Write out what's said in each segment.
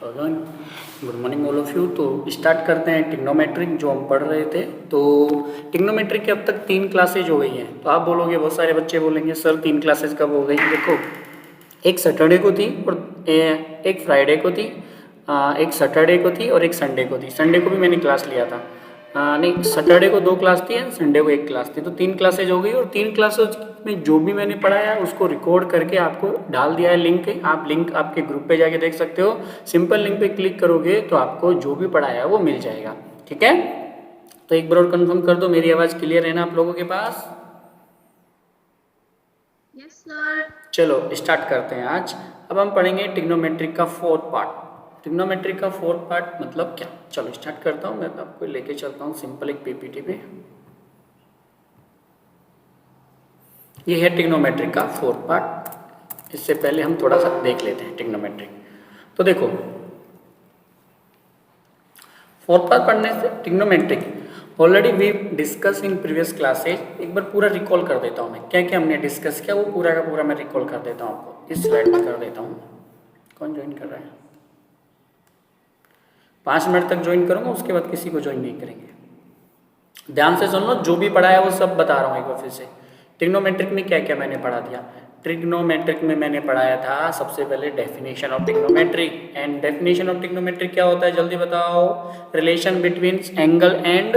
तो again good morning all of you. तो start करते हैं टिग्नोमेट्रिक जो हम पढ़ रहे थे। तो टिग्नोमेट्रिक की अब तक 3 क्लासेज हो गई हैं। तो आप बोलोगे, बहुत सारे बच्चे बोलेंगे सर 3 क्लासेज कब हो गई? देखो, एक सैटरडे को थी और एक फ्राइडे को थी, एक सैटरडे को थी और एक संडे को थी। संडे को भी मैंने क्लास लिया था। नहीं, सैटरडे को 2 क्लास थी और संडे को 1 क्लास थी। तो 3 क्लासेज हो गई और 3 क्लासेज में जो भी मैंने पढ़ाया है उसको रिकॉर्ड करके आपको डाल दिया है लिंक। आप लिंक आपके ग्रुप पे जाके देख सकते हो। सिंपल लिंक पे क्लिक करोगे तो आपको जो भी पढ़ाया है वो मिल जाएगा। ठीक है, तो एक बार और कंफर्म कर दो, मेरी आवाज़ क्लियर है ना आप लोगों के पास? Yes sir. चलो स्टार्ट करते हैं आज। अब हम पढ़ेंगे ट्रिग्नोमेट्रिक का 4th पार्ट। ट्रिग्नोमेट्रिक का 4th पार्ट मतलब क्या? चलो स्टार्ट करता हूँ। मैं आपको लेके चलता हूँ सिंपल एक पीपीटी पे। ये है ट्रिग्नोमेट्रिक का 4th पार्ट। इससे पहले हम थोड़ा सा देख लेते हैं ट्रिग्नोमेट्रिक। तो देखो, 4th पार्ट पढ़ने से trigonometric already we discuss in previous classes. एक बार पूरा रिकॉल कर देता हूँ मैं, क्या क्या हमने डिस्कस किया वो पूरा का पूरा मैं रिकॉल कर देता हूँ आपको। इस स्लाइड में कर देता हूँ। कौन ज्वाइन कर रहा है? 5 मिनट तक ज्वाइन करूँगा, उसके बाद किसी को ज्वाइन नहीं करेंगे। ध्यान से सुन लो, जो भी पढ़ा है वो सब बता रहा हूँ एक बार फिर से। ट्रिग्नोमेट्रिक में क्या क्या मैंने पढ़ा दिया? ट्रिग्नोमेट्रिक में मैंने पढ़ाया था सबसे पहले definition of trigonometric. And definition of trigonometric क्या होता है जल्दी बताओ? Relation between angle and,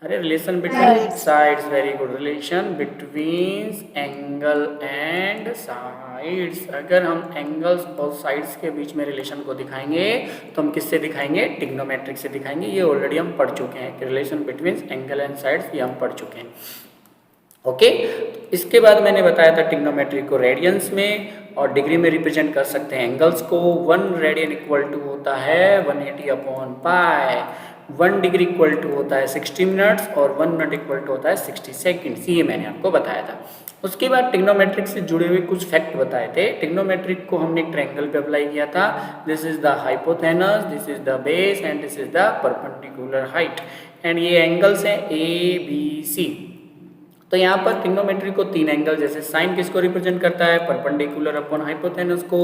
relation between sides. Very good, relation between angle and sides. अगर हम एंगल्स और साइड्स के बीच में रिलेशन को दिखाएंगे तो हम किससे दिखाएंगे? ट्रिग्नोमेट्रिक से दिखाएंगे। ये ऑलरेडी हम पढ़ चुके हैं कि relation between angle and sides, ये हम पढ़ चुके हैं। ओके, इसके बाद मैंने बताया था ट्रिग्नोमेट्रिक को रेडियंस में और डिग्री में रिप्रेजेंट कर सकते हैं एंगल्स को। 1 रेडियन इक्वल टू होता है 180/पाई। 1 डिग्री इक्वल टू होता है 60 मिनट्स और 1 मिनट इक्वल टू होता है 60 सेकेंड्स। ये मैंने आपको बताया था। उसके बाद ट्रिग्नोमेट्रिक से जुड़े हुए कुछ फैक्ट बताए थे। ट्रिग्नोमेट्रिक को हमने एक ट्रायंगल पे अप्लाई किया था। This is the hypotenuse, this is the base and this is the perpendicular height. And ये एंगल्स हैं ABC। तो यहाँ पर ट्रिग्नोमेट्री को 3 एंगल, जैसे साइन किसको रिप्रेजेंट करता है? परपेंडिकुलर अपॉन हाइपोथेनस को।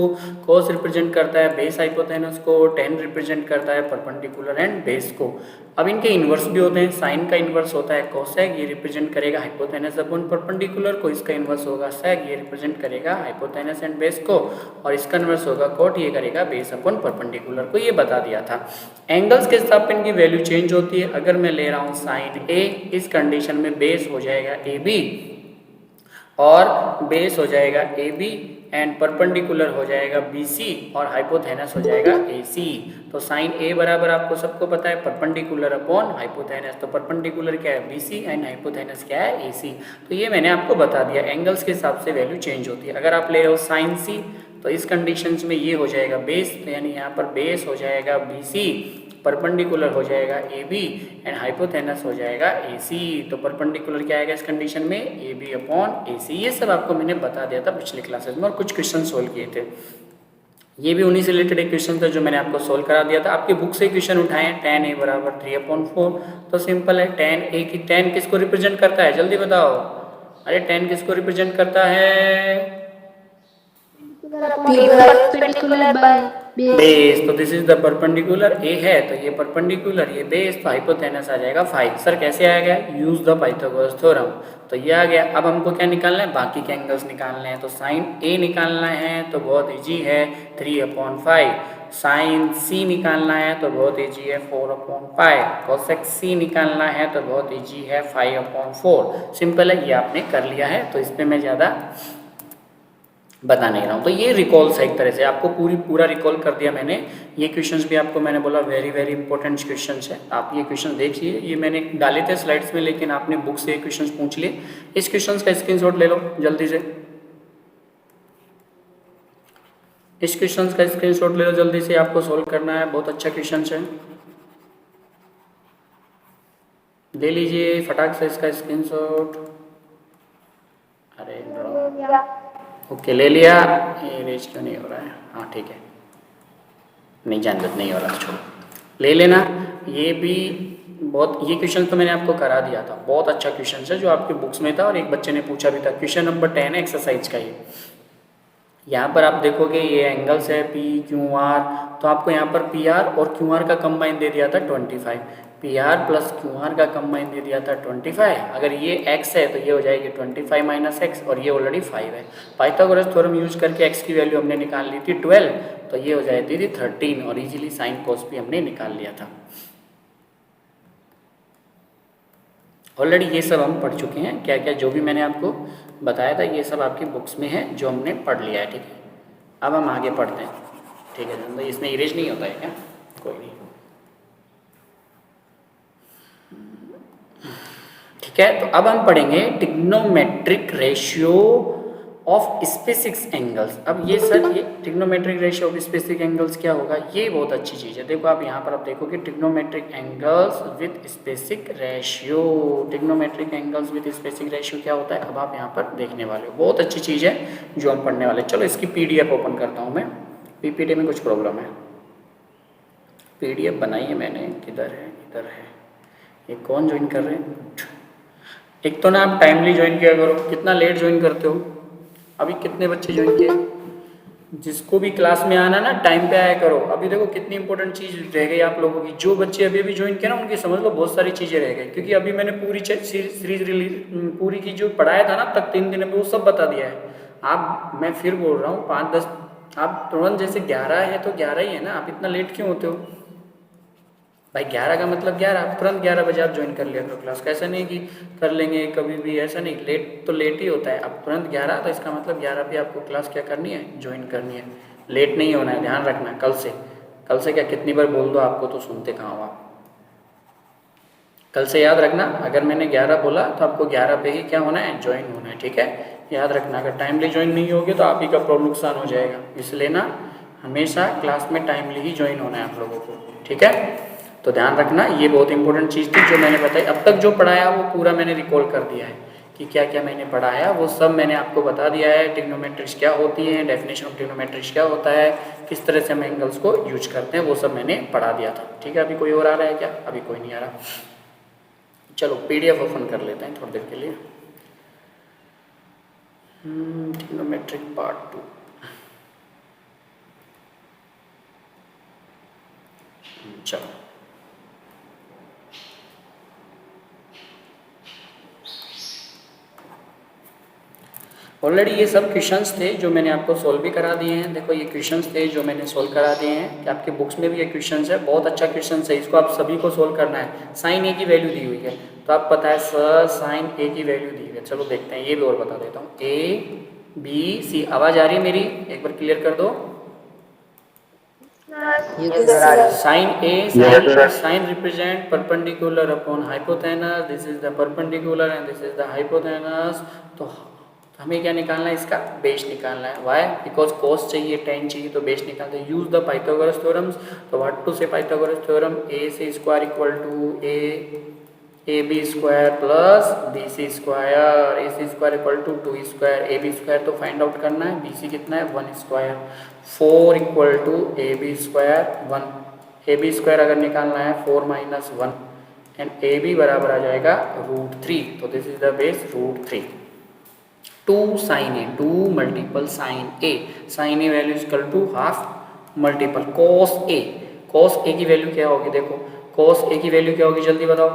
कोस रिप्रेजेंट करता है बेस हाइपोथेनस को। टेन रिप्रेजेंट करता है परपेंडिकुलर एंड बेस को। अब इनके इन्वर्स भी होते हैं। साइन का इन्वर्स होता है कोसेक, ये रिप्रेजेंट करेगा हाइपोथेनस अपॉन परपेंडिकुलर को। इसका इन्वर्स होगा सेक, ये रिप्रेजेंट करेगा हाइपोथेनस एंड बेस को। और इसका इन्वर्स होगा कोट, ये करेगा बेस अपॉन परपेंडिकुलर को। ये बता दिया था। एंगल्स के हिसाब पे इनकी वैल्यू चेंज होती है। अगर मैं ले रहा हूँ साइन ए, इस कंडीशन में बेस हो जाएगा AB और बेस हो जाएगा AB एंड परपेंडिकुलर हो जाएगा BC और हाइपोथेनस हो जाएगा AC। तो साइन A बराबर आपको सबको पता है परपेंडिकुलर अपॉन हाइपोथेनस। तो परपेंडिकुलर क्या है? BC एंड हाइपोथेनस क्या है? AC। तो ये मैंने आपको बता दिया, एंगल्स के हिसाब से वैल्यू चेंज होती है। अगर आप ले रहे हो साइन C तो इस कंडीशंस में ये हो जाएगा बेस, तो यानी यहाँ पर बेस हो जाएगा BC, परपेंडिकुलर हो जाएगा AB एंड हाइपोथेनस हो जाएगा AC। तो परपेंडिकुलर क्या आएगा इस कंडीशन में? AB upon AC। ये सब आपको मैंने बता दिया था पिछले क्लासेस में और कुछ क्वेश्चन सोल्व किए थे। ये भी उन्हीं से रिलेटेड एक क्वेश्चन था जो मैंने आपको सोल्व करा दिया था। आपकी बुक से क्वेश्चन उठाए हैं। tan A बराबर 3/4। तो सिंपल है, tan A की tan किसको रिप्रेजेंट करता है जल्दी बताओ? अरे tan किसको रिप्रेजेंट करता है? बेस। तो दिस इज द परपेंडिकुलर, ए है तो ये परपेंडिकुलर, ये बेस, तो हाइपोथेनस आ जाएगा 5। सर कैसे आएगा? Use the Pythagoras theorem. तो ये आ गया। अब हमको क्या निकालना है? बाकी के एंगल्स निकालने हैं। तो साइन A निकालना है तो बहुत इजी है, 3/5। साइन C निकालना है तो बहुत इजी है, 4/पाई। कोसेक C निकालना है तो बहुत इजी है, 5/4। सिंपल है, ये आपने कर लिया है तो इस पर मैं ज़्यादा बता नहीं रहा हूँ। तो ये रिकॉल्स है एक तरह से, आपको पूरा रिकॉल कर दिया मैंने। ये क्वेश्चंस भी आपको मैंने बोला वेरी वेरी इंपॉर्टेंट क्वेश्चंस है। आप ये क्वेश्चन देखिए, ये मैंने डाले थे स्लाइड्स में लेकिन आपने बुक से ये क्वेश्चंस पूछ लिए। इस क्वेश्चंस का स्क्रीनशॉट ले लो जल्दी से। इस क्वेश्चंस का स्क्रीनशॉट ले लो जल्दी से, आपको सोल्व करना है। बहुत अच्छा क्वेश्चन है, ले लीजिए फटाक से इसका स्क्रीनशॉट। अरे ओके, ले लिया। ये रेज क्यों नहीं हो रहा है? हाँ ठीक है, नहीं जानबूझ नहीं हो रहा, छोड़ो, ले लेना। ये भी बहुत, ये क्वेश्चन तो मैंने आपको करा दिया था। बहुत अच्छा क्वेश्चन है जो आपके बुक्स में था और एक बच्चे ने पूछा भी था। क्वेश्चन नंबर 10 है एक्सरसाइज का। ये यहाँ पर आप देखोगे ये एंगल्स है पी क्यू आर, तो आपको यहाँ पर पी आर और क्यू आर का कंबाइन दे दिया था 25, P R plus Q R का कंबाइन दे दिया था 25। अगर ये x है तो ये हो जाएगी 25 माइनस एक्स, और ये ऑलरेडी 5 है। पाइथागोरस थ्योरम यूज करके x की वैल्यू हमने निकाल ली थी 12, तो ये हो जाती थी 13, और इजीली साइन कॉस भी हमने निकाल लिया था। ऑलरेडी ये सब हम पढ़ चुके हैं, क्या क्या जो भी मैंने आपको बताया था ये सब आपकी बुक्स में है जो हमने पढ़ लिया है, ठीक है। अब हम आगे पढ़ते हैं, ठीक है। तो इसमें इरेज नहीं होता है क्या? कोई नहीं, ठीक है। तो अब हम पढ़ेंगे trigonometric ratio of specific angles. अब ये सर ये trigonometric ratio of specific angles क्या होगा? ये बहुत अच्छी चीज़ है। देखो आप यहाँ पर आप देखोगे trigonometric angles with specific ratio. Trigonometric angles with specific ratio क्या होता है, अब आप यहाँ पर देखने वाले हो। बहुत अच्छी चीज़ है जो हम पढ़ने वाले। चलो इसकी PDF ओपन करता हूँ मैं, PPT में कुछ प्रॉब्लम है। PDF बनाई है मैंने, किधर है इधर है। ये कौन ज्वाइन कर रहे हैं? एक तो ना आप टाइमली ज्वाइन किया करो, कितना लेट ज्वाइन करते हो। अभी कितने बच्चे ज्वाइन किए? जिसको भी क्लास में आना ना टाइम पे आया करो। अभी देखो कितनी इंपॉर्टेंट चीज़ रह गई आप लोगों की। जो बच्चे अभी अभी ज्वाइन किए ना उनकी समझ लो बहुत सारी चीज़ें रह गई, क्योंकि अभी मैंने पूरी सीरीज रिलीज पूरी की जो पढ़ाया था ना अब तक 3 दिन में, वो सब बता दिया है। आप मैं फिर बोल रहा हूँ 5-10, आप तुरंत जैसे 11 है तो 11 ही है ना, आप इतना लेट क्यों होते हो भाई? 11 का मतलब 11, आप तुरंत 11 बजे आप ज्वाइन कर लिया करो क्लास। कैसा नहीं कि कर लेंगे कभी भी, ऐसा नहीं। लेट तो लेट ही होता है। आप तुरंत 11 तो इसका मतलब 11 पे आपको क्लास क्या करनी है, ज्वाइन करनी है। लेट नहीं होना है, ध्यान रखना। कल से क्या कितनी बार बोल दो आपको तो सुनते कहाँ हो आप। कल से याद रखना, अगर मैंने 11 बोला तो आपको 11 पे ही क्या होना है, ज्वाइन होना है, ठीक है। याद रखना, अगर टाइमली ज्वाइन नहीं होगे तो आप ही का नुकसान हो जाएगा। इसलिए ना हमेशा क्लास में टाइमली ही ज्वाइन होना है आप लोगों को, ठीक है। तो ध्यान रखना, ये बहुत इंपॉर्टेंट चीज़ थी जो मैंने बताई। अब तक जो पढ़ाया वो पूरा मैंने रिकॉल कर दिया है कि क्या क्या मैंने पढ़ाया, वो सब मैंने आपको बता दिया है। ट्रिग्नोमेट्रिक्स क्या होती है, डेफिनेशन ऑफ ट्रिग्नोमेट्रिक्स क्या होता है, किस तरह से हम एंगल्स को यूज करते हैं, वो सब मैंने पढ़ा दिया था, ठीक है। अभी कोई और आ रहा है क्या? अभी कोई नहीं आ रहा। चलो PDF ओपन कर लेते हैं थोड़ी देर के लिए। Trigonometric part 2। चलो ऑलरेडी ये सब क्वेश्चंस थे जो मैंने आपको सोल्व भी करा दिए हैं। देखो ये क्वेश्चंस थे जो मैंने सोल्व करा दिए हैं, कि आपके बुक्स में भी ये क्वेश्चंस है। बहुत अच्छा क्वेश्चंस है, इसको आप सभी को सोल्व करना है। साइन ए की वैल्यू दी हुई है, तो आप पता है सर साइन ए की वैल्यू दी हुई है। चलो देखते हैं, ये भी और बता देता हूँ। ABC, आवाज़ आ रही है मेरी? एक बार क्लियर कर दो। Sine A, sine represent perpendicular upon hypotenuse, this is the perpendicular and this is the hypotenuse. तो हमें क्या निकालना है, इसका बेस निकालना है। वाई? बिकॉज कोस चाहिए, टेन चाहिए, तो बेस निकालते हैं। Use the Pythagoras theorems. तो what to say Pythagoras theorem, A C square equal to A B square plus B C square. A C square equal to 2 square, A B square तो find out करना है, B C कितना है 1 square. 4 equal to A B square 1, A B square अगर निकालना है 4 minus 1, and A B बराबर आ जाएगा √3। तो this is the base √3। 2 sine a, 2 multiple sine A, sine a value equal to half multiple cos a. Cos a की value क्या होगी? देखो कॉस ए की वैल्यू क्या होगी, जल्दी बताओ।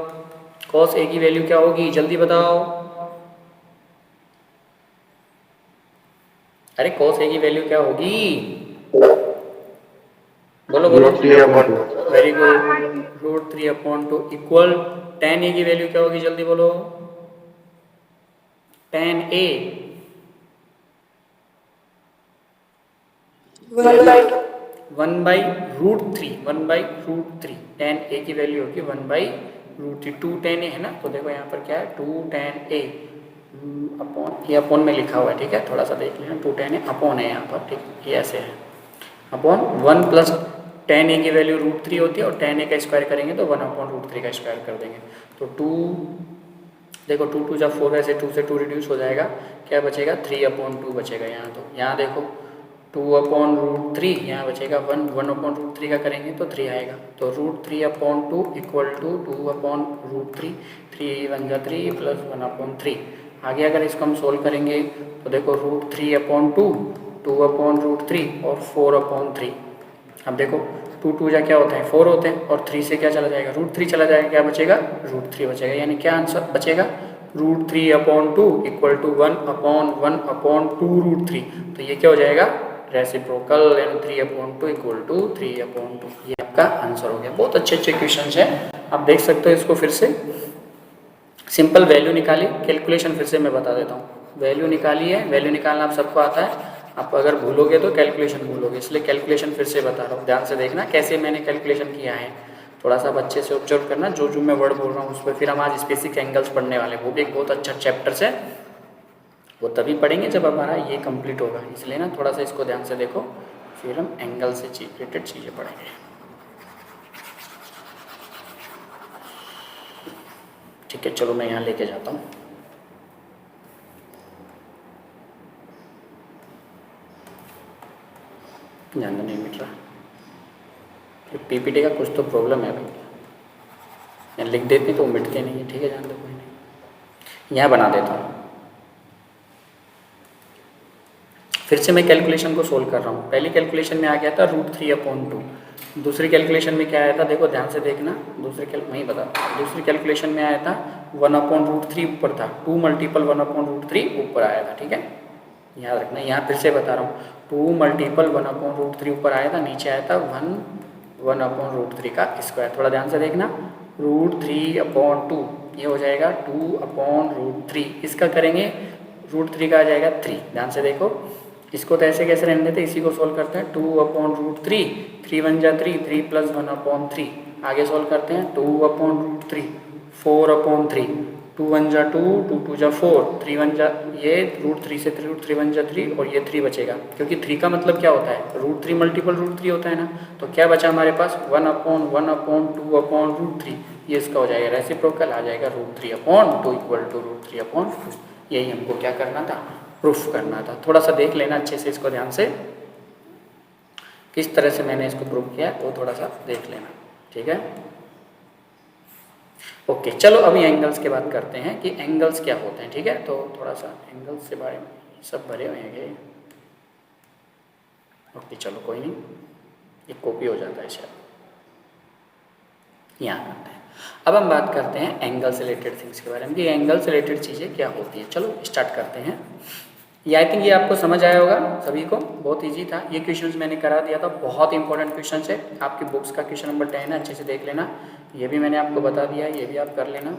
कॉस ए की वैल्यू क्या होगी, जल्दी बताओ। अरे कॉस ए की वैल्यू क्या होगी, बोलो बोलो। वेरी गुड, √3/2 इक्वल tan ए की वैल्यू क्या होगी, जल्दी बोलो। tan ए 1/√3, 1/√3। tan ए की वैल्यू होगी 1/√3। 2 tan ए है ना, तो देखो यहाँ पर क्या है 2 tan ए अपॉन, ये अपॉन में लिखा हुआ है, ठीक है। थोड़ा सा देख लेना, 2 tan ए अपॉन है यहाँ पर, ठीक। ये ऐसे है अपॉन 1 प्लस tan ए की वैल्यू √3 होती है, और tan ए का स्क्वायर करेंगे तो 1/√3 का स्क्वायर कर देंगे। तो 2 देखो 2 2 जा 4, वैसे 2 से 2 रिड्यूस हो जाएगा, क्या बचेगा 3/2 बचेगा यहाँ। तो यहाँ देखो 2/√3, यहाँ बचेगा 1, 1/√3 का करेंगे तो 3 आएगा। तो √3/2 इक्वल टू 2/√3, 3 1 जा 3 प्लस 1/3। आगे अगर इसको हम सोल्व करेंगे तो देखो √3/2, 2/√3 और 4/3। अब देखो 2 जा क्या होता है 4 होते हैं और 3 से क्या चला जाएगा √3 चला जाएगा, क्या बचेगा √3 बचेगा, यानी क्या आंसर बचेगा √3/2 इक्वल टू 1/1/2√3। तो ये क्या हो जाएगा रेसिप्रोकल, यानी 3/2 इक्वल टू 3/2। ये आपका आंसर हो गया। बहुत अच्छे अच्छे क्वेश्चन हैं, आप देख सकते हो इसको। फिर से सिंपल वैल्यू निकाली, कैलकुलेशन फिर से मैं बता देता हूँ। वैल्यू निकाली है, वैल्यू निकालना आप सबको आता है, आप अगर भूलोगे तो कैलकुलेशन भूलोगे, इसलिए कैलकुलेशन फिर से बता रहा हूँ, ध्यान से देखना कैसे मैंने कैलकुलेशन किया है। थोड़ा सा अच्छे से ऑब्जर्व करना, जो जो मैं वर्ड बोल रहा हूँ उस पर। फिर हम आज स्पेसिफिक एंगल्स पढ़ने वाले, वो भी एक बहुत अच्छा चैप्टर है, वो तभी पढ़ेंगे जब हमारा ये कंप्लीट होगा। इसलिए ना थोड़ा सा इसको ध्यान से देखो, फिर हम एंगल से रिलेटेड चीज़ें पढ़ेंगे। ठीक है, चलो मैं यहाँ लेके जाता हूँ। ध्यान नहीं मिट रहा, पीपीटी का कुछ तो प्रॉब्लम है भाई, लिख देते तो मिटते नहीं है। ठीक है, जान दो, कोई नहीं, यहाँ बना देता हूँ। फिर से मैं कैलकुलेशन को सोल्व कर रहा हूँ। पहली कैलकुलेशन में आ गया था √3/2, दूसरी कैलकुलेशन में क्या आया था, देखो ध्यान से देखना, नहीं बता, दूसरी कैलकुलेशन में आया था 1/√3 ऊपर था, 2 मल्टीपल 1/√3 ऊपर आया था। ठीक है, याद रखना। यहाँ फिर से बता रहा हूँ, 2 मल्टीपल 1/√3 ऊपर आया था, नीचे आया था 1/√3 का स्क्वायर। थोड़ा ध्यान से देखना, √3/2 ये हो जाएगा 2/√3, इसका करेंगे √3 का आ जाएगा 3। ध्यान से देखो, इसको तो ऐसे कैसे रहने देते, इसी को सोल्व करते हैं। 2/√3, 3 1 जा 3, 3 + 1/3, आगे सोल्व करते हैं 2/√3, 4/3, 2 1 जा 2, 2 2 जा 4, 3 1 जा, ये √3 से 3 1 जा 3 और ये 3 बचेगा, क्योंकि 3 का मतलब क्या होता है √3 मल्टीपल √3 होता है ना। तो क्या बचा हमारे पास 1/1/2/√3, ये इसका हो जाएगा रेसिप्रोकल, आ जाएगा √3/2 इक्वल टू √3/2। यही हमको क्या करना था, प्रूफ करना था। थोड़ा सा देख लेना अच्छे से इसको, ध्यान से किस तरह से मैंने इसको प्रूफ किया वो थोड़ा सा देख लेना। ठीक है, ओके, चलो अभी एंगल्स की बात करते हैं कि एंगल्स क्या होते हैं। ठीक है, तो थोड़ा सा एंगल्स के बारे में सब भरे हुए हैं। ओके, चलो कोई नहीं, एक कॉपी हो जाता है शायद, यहाँ करते हैं। अब हम बात करते हैं एंगल से रिलेटेड थिंग्स के बारे में कि एंगल से रिलेटेड चीज़ें क्या होती हैं। चलो स्टार्ट करते हैं। ये आई थिंक ये आपको समझ आया होगा सभी को, बहुत इजी था। ये क्वेश्चंस मैंने करा दिया था, बहुत इंपॉर्टेंट क्वेश्चन है, आपकी बुक्स का क्वेश्चन नंबर 10 है, अच्छे से देख लेना। ये भी मैंने आपको बता दिया, ये भी आप कर लेना।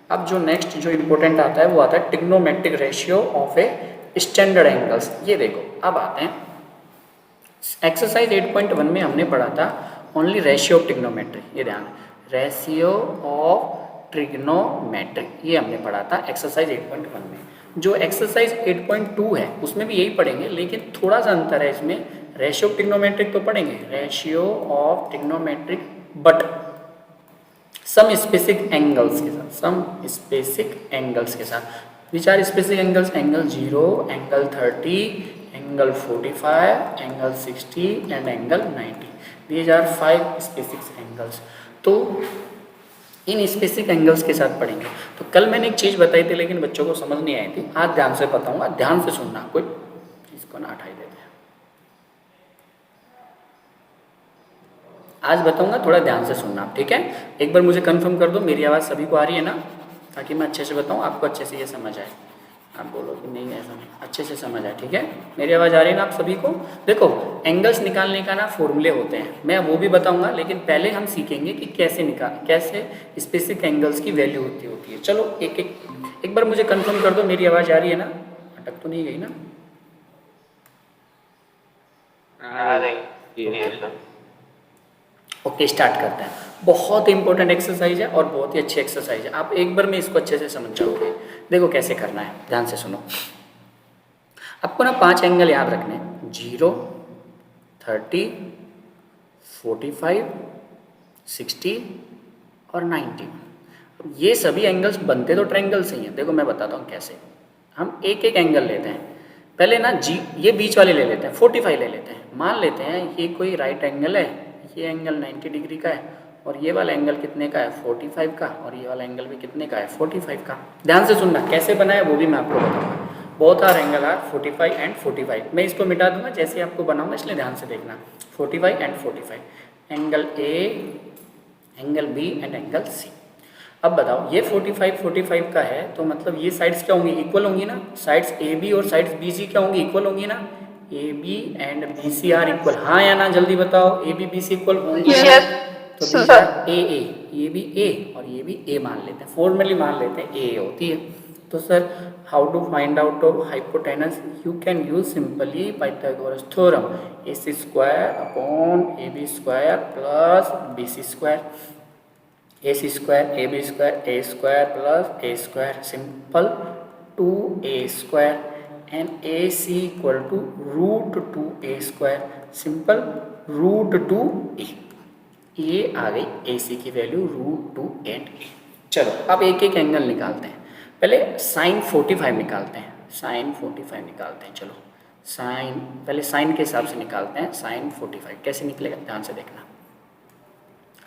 अब जो नेक्स्ट जो इंपॉर्टेंट आता है वो आता है trigonometric ratio of a standard angles. ये देखो, अब आते हैं एक्सरसाइज 8.1 में हमने पढ़ा था ओनली रेशियो ऑफ ट्रिग्नोमेट्री। ये ध्यान, रेशियो ऑफ ट्रिग्नोमेट्रिक, ये हमने पढ़ा था एक्सरसाइज 8.1 में। जो एक्सरसाइज 8.2 है उसमें भी यही पढ़ेंगे, लेकिन थोड़ा सा अंतर है इसमें। रेशियो ऑफ ट्रिग्नोमेट्रिक तो पढ़ेंगे, ratio of trigonometric, but some specific angles के साथ, सम स्पेसिफिक एंगल्स के साथ। Which are specific angles, angle 0, angle 30, angle 45, angle 60 and angle 90। These are 5 specific angles. तो इन स्पेसिफिक एंगल्स के साथ पढ़ेंगे। तो कल मैंने एक चीज़ बताई थी लेकिन बच्चों को समझ नहीं आई थी, आज ध्यान से बताऊंगा, ध्यान से सुनना, कोई इसको ना हटाई देते हैं। आज बताऊंगा, थोड़ा ध्यान से सुनना, ठीक है। एक बार मुझे कंफर्म कर दो मेरी आवाज़ सभी को आ रही है ना, ताकि मैं अच्छे से बताऊँ, आपको अच्छे से ये समझ आए। आप बोलो कि नहीं ऐसा नहीं, अच्छे से समझ आए, ठीक है। मेरी आवाज़ आ रही है ना आप सभी को। देखो, एंगल्स निकालने का ना फॉर्मूले होते हैं, मैं वो भी बताऊंगा, लेकिन पहले हम सीखेंगे कि कैसे स्पेसिफिक एंगल्स की वैल्यू होती है। चलो एक बार मुझे कंफर्म कर दो मेरी आवाज़ आ रही है ना, अटक तो नहीं गई ना। ओके, स्टार्ट करते हैं। बहुत इंपॉर्टेंट एक्सरसाइज है और बहुत ही अच्छी एक्सरसाइज है, आप एक बार में इसको अच्छे से समझ जाओगे। देखो कैसे करना है, ध्यान से सुनो। आपको ना 5 एंगल याद रखने हैं, 0, 30, 45, 60 और 90। ये सभी एंगल्स बनते तो ट्रायंगल से ही हैं। देखो मैं बताता हूँ कैसे। हम एक एक एंगल लेते हैं, पहले ना ये बीच वाले ले लेते हैं, 45 ले लेते हैं। मान लेते हैं ये कोई राइट एंगल है, ये एंगल 90 डिग्री का है और ये वाला एंगल कितने का है, 45 का, और ये वाला एंगल भी कितने का है, 45 का। ध्यान से सुनना, कैसे बनाया वो भी मैं आपको बताऊंगा। Both are angle are 45 and 45। मैं इसको मिटा दूंगा जैसे आपको बनाऊंगा, इसलिए ध्यान से देखना। 45 and 45, angle A, angle B and angle C. अब बताओ ये 45 का है तो मतलब ये साइड्स क्या होंगी, इक्वल होंगी ना। साइड्स ए बी और साइड्स बी सी क्या होंगी, इक्वल होंगी ना। A B and B C are equal, हाँ या ना जल्दी बताओ, A B B C equal होंगी। Yes, तो sir. बीच ए ए, ये भी ए और ये भी ए मान लेते हैं, फॉर्मली मान लेते हैं ए होती है। तो sir how to find out of hypotenuse, you can use simply Pythagoras theorem, A C square upon A B square plus B C square, A C square A B square A square plus A square, simple 2a square and A C equal to root 2a square, simple root 2a। ये आ गई ए सी की value root 2 and ए। चलो अब एक एक angle निकालते हैं। पहले साइन 45 निकालते हैं, साइन 45 निकालते हैं। चलो साइन, पहले साइन के हिसाब से निकालते हैं। साइन 45 कैसे निकलेगा, ध्यान से देखना।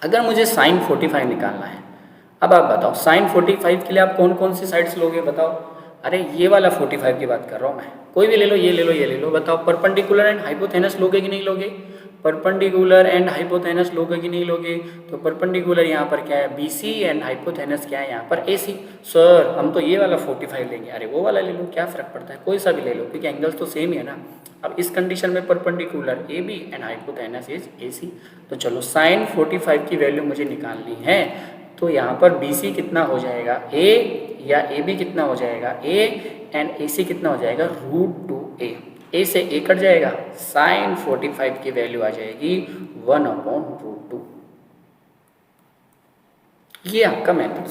अगर मुझे साइन 45 निकालना है, अब आप बताओ साइन 45 के लिए आप कौन कौन सी साइड्स लोगे बताओ। अरे ये वाला 45 की बात कर रहा हूँ मैं, कोई भी ले लो, ये ले लो, ये ले लो। बताओ परपेंडिकुलर एंड हाइपोथेनस लोगे कि नहीं लोगे, परपेंडिकुलर एंड हाइपोथेनस लोगे कि नहीं लोगे। तो परपेंडिकुलर यहाँ पर क्या है BC एंड हाइपोथेनस क्या है यहाँ पर AC। सर हम तो ये वाला 45 लेंगे, अरे वो वाला ले लो, क्या फ़र्क पड़ता है, कोई सा भी ले लो क्योंकि एंगल्स तो सेम ही है ना। अब इस कंडीशन में perpendicular AB and hypotenuse is AC। तो चलो साइन 45 की वैल्यू मुझे निकालनी है, तो यहाँ पर BC कितना हो जाएगा A या AB कितना हो जाएगा A एंड AC कितना हो जाएगा रूट 2A। ए से ए कट जाएगा, साइन 45 की वैल्यू आ जाएगी 1/√2। ये आपका मेथड।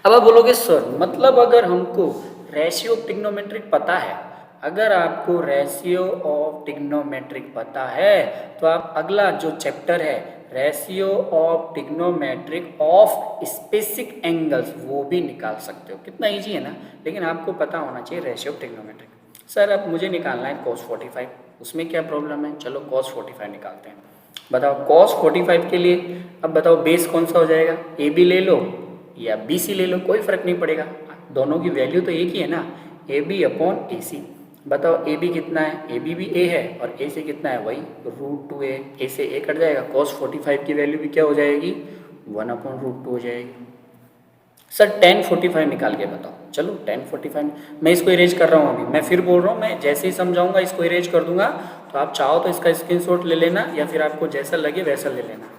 अब आप बोलोगे सर मतलब अगर हमको रेशियो ऑफ ट्रिग्नोमेट्रिक पता है, अगर आपको रेशियो ऑफ ट्रिग्नोमेट्रिक पता है तो आप अगला जो चैप्टर है ratio of trigonometric of specific angles वो भी निकाल सकते हो। कितना इजी है ना, लेकिन आपको पता होना चाहिए रेशियो ऑफ ट्रिग्नोमेट्रिक। सर अब मुझे निकालना है cos 45, उसमें क्या प्रॉब्लम है, चलो cos 45 निकालते हैं। बताओ cos 45 के लिए, अब बताओ बेस कौन सा हो जाएगा, ए बी ले लो या बी सी ले लो, कोई फ़र्क नहीं पड़ेगा, दोनों की वैल्यू तो एक ही है ना, ए बी अपॉन ए सी। बताओ ए बी कितना है, ए बी भी ए है और ए सी कितना है वही रूट 2A। ए से ए कट जाएगा, cos 45 की वैल्यू भी क्या हो जाएगी 1/√2 हो जाएगी। सर tan 45 निकाल के बताओ। चलो tan 45 मैं इसको इरेज कर रहा हूँ अभी, मैं फिर बोल रहा हूँ, मैं जैसे ही समझाऊंगा इसको इरेज कर दूंगा। तो आप चाहो तो इसका स्क्रीनशॉट ले लेना या फिर आपको जैसा लगे वैसा ले लेना।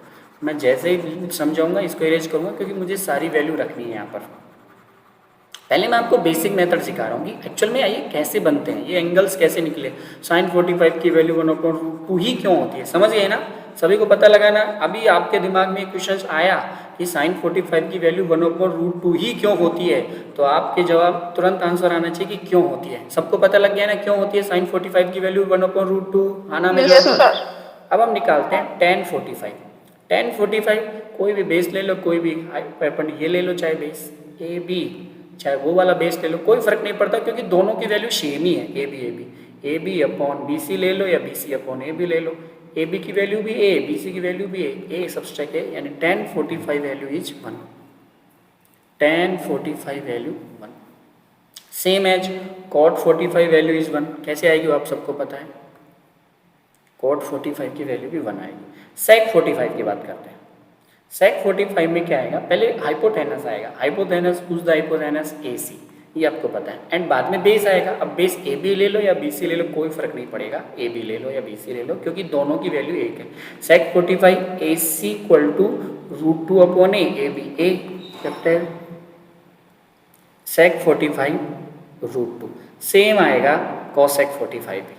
मैं जैसे ही समझाऊंगा इसको इरेज करूँगा क्योंकि मुझे सारी वैल्यू रखनी है यहाँ पर। पहले मैं आपको बेसिक मेथड सिखा रहा हूँ कि एक्चुअल में ये कैसे बनते हैं, ये एंगल्स कैसे निकले, साइन 45 की वैल्यू 1/√2 ही क्यों होती है, समझ गए ना, सभी को पता लगा ना। अभी आपके दिमाग में क्वेश्चन आया कि साइन 45 की वैल्यू 1/√2 ही क्यों होती है, तो आपके जवाब तुरंत आंसर आना चाहिए कि क्यों होती है। सबको पता लग गया ना क्यों होती है साइन 45 की वैल्यू 1/√2, आना में Yes, sir. अब हम निकालते हैं tan 45। tan 45 कोई भी बेस ले लो, कोई भी ये ले लो, चाहे बेस ए बी चाहे वो वाला बेस ले लो, कोई फर्क नहीं पड़ता क्योंकि दोनों की वैल्यू सेम ही है। A B upon B C ले लो या B C upon A B ले लो, ए बी की वैल्यू भी ए, बी सी की वैल्यू भी ए सब्सट्रैक्ट है, यानी tan 45 value is 1, tan 45 value 1। Same as cot 45 value is 1, कैसे आएगी वो आप सबको पता है, cot 45 की वैल्यू भी 1 आएगी। sec 45 की बात करते हैं। sec 45 में क्या आएगा, पहले हाइपोटेनस आएगा, हाइपोटेनस उस द हाइपोटेनस AC, ये आपको पता है, एंड बाद में बेस आएगा। अब बेस ए बी ले लो या बी सी ले लो, कोई फर्क नहीं पड़ेगा, ए बी ले लो या बी सी ले लो क्योंकि दोनों की वैल्यू एक है। sec 45 AC equal to √2 upon A B, A capital sec 45 √2। Same आएगा cosec 45 भी,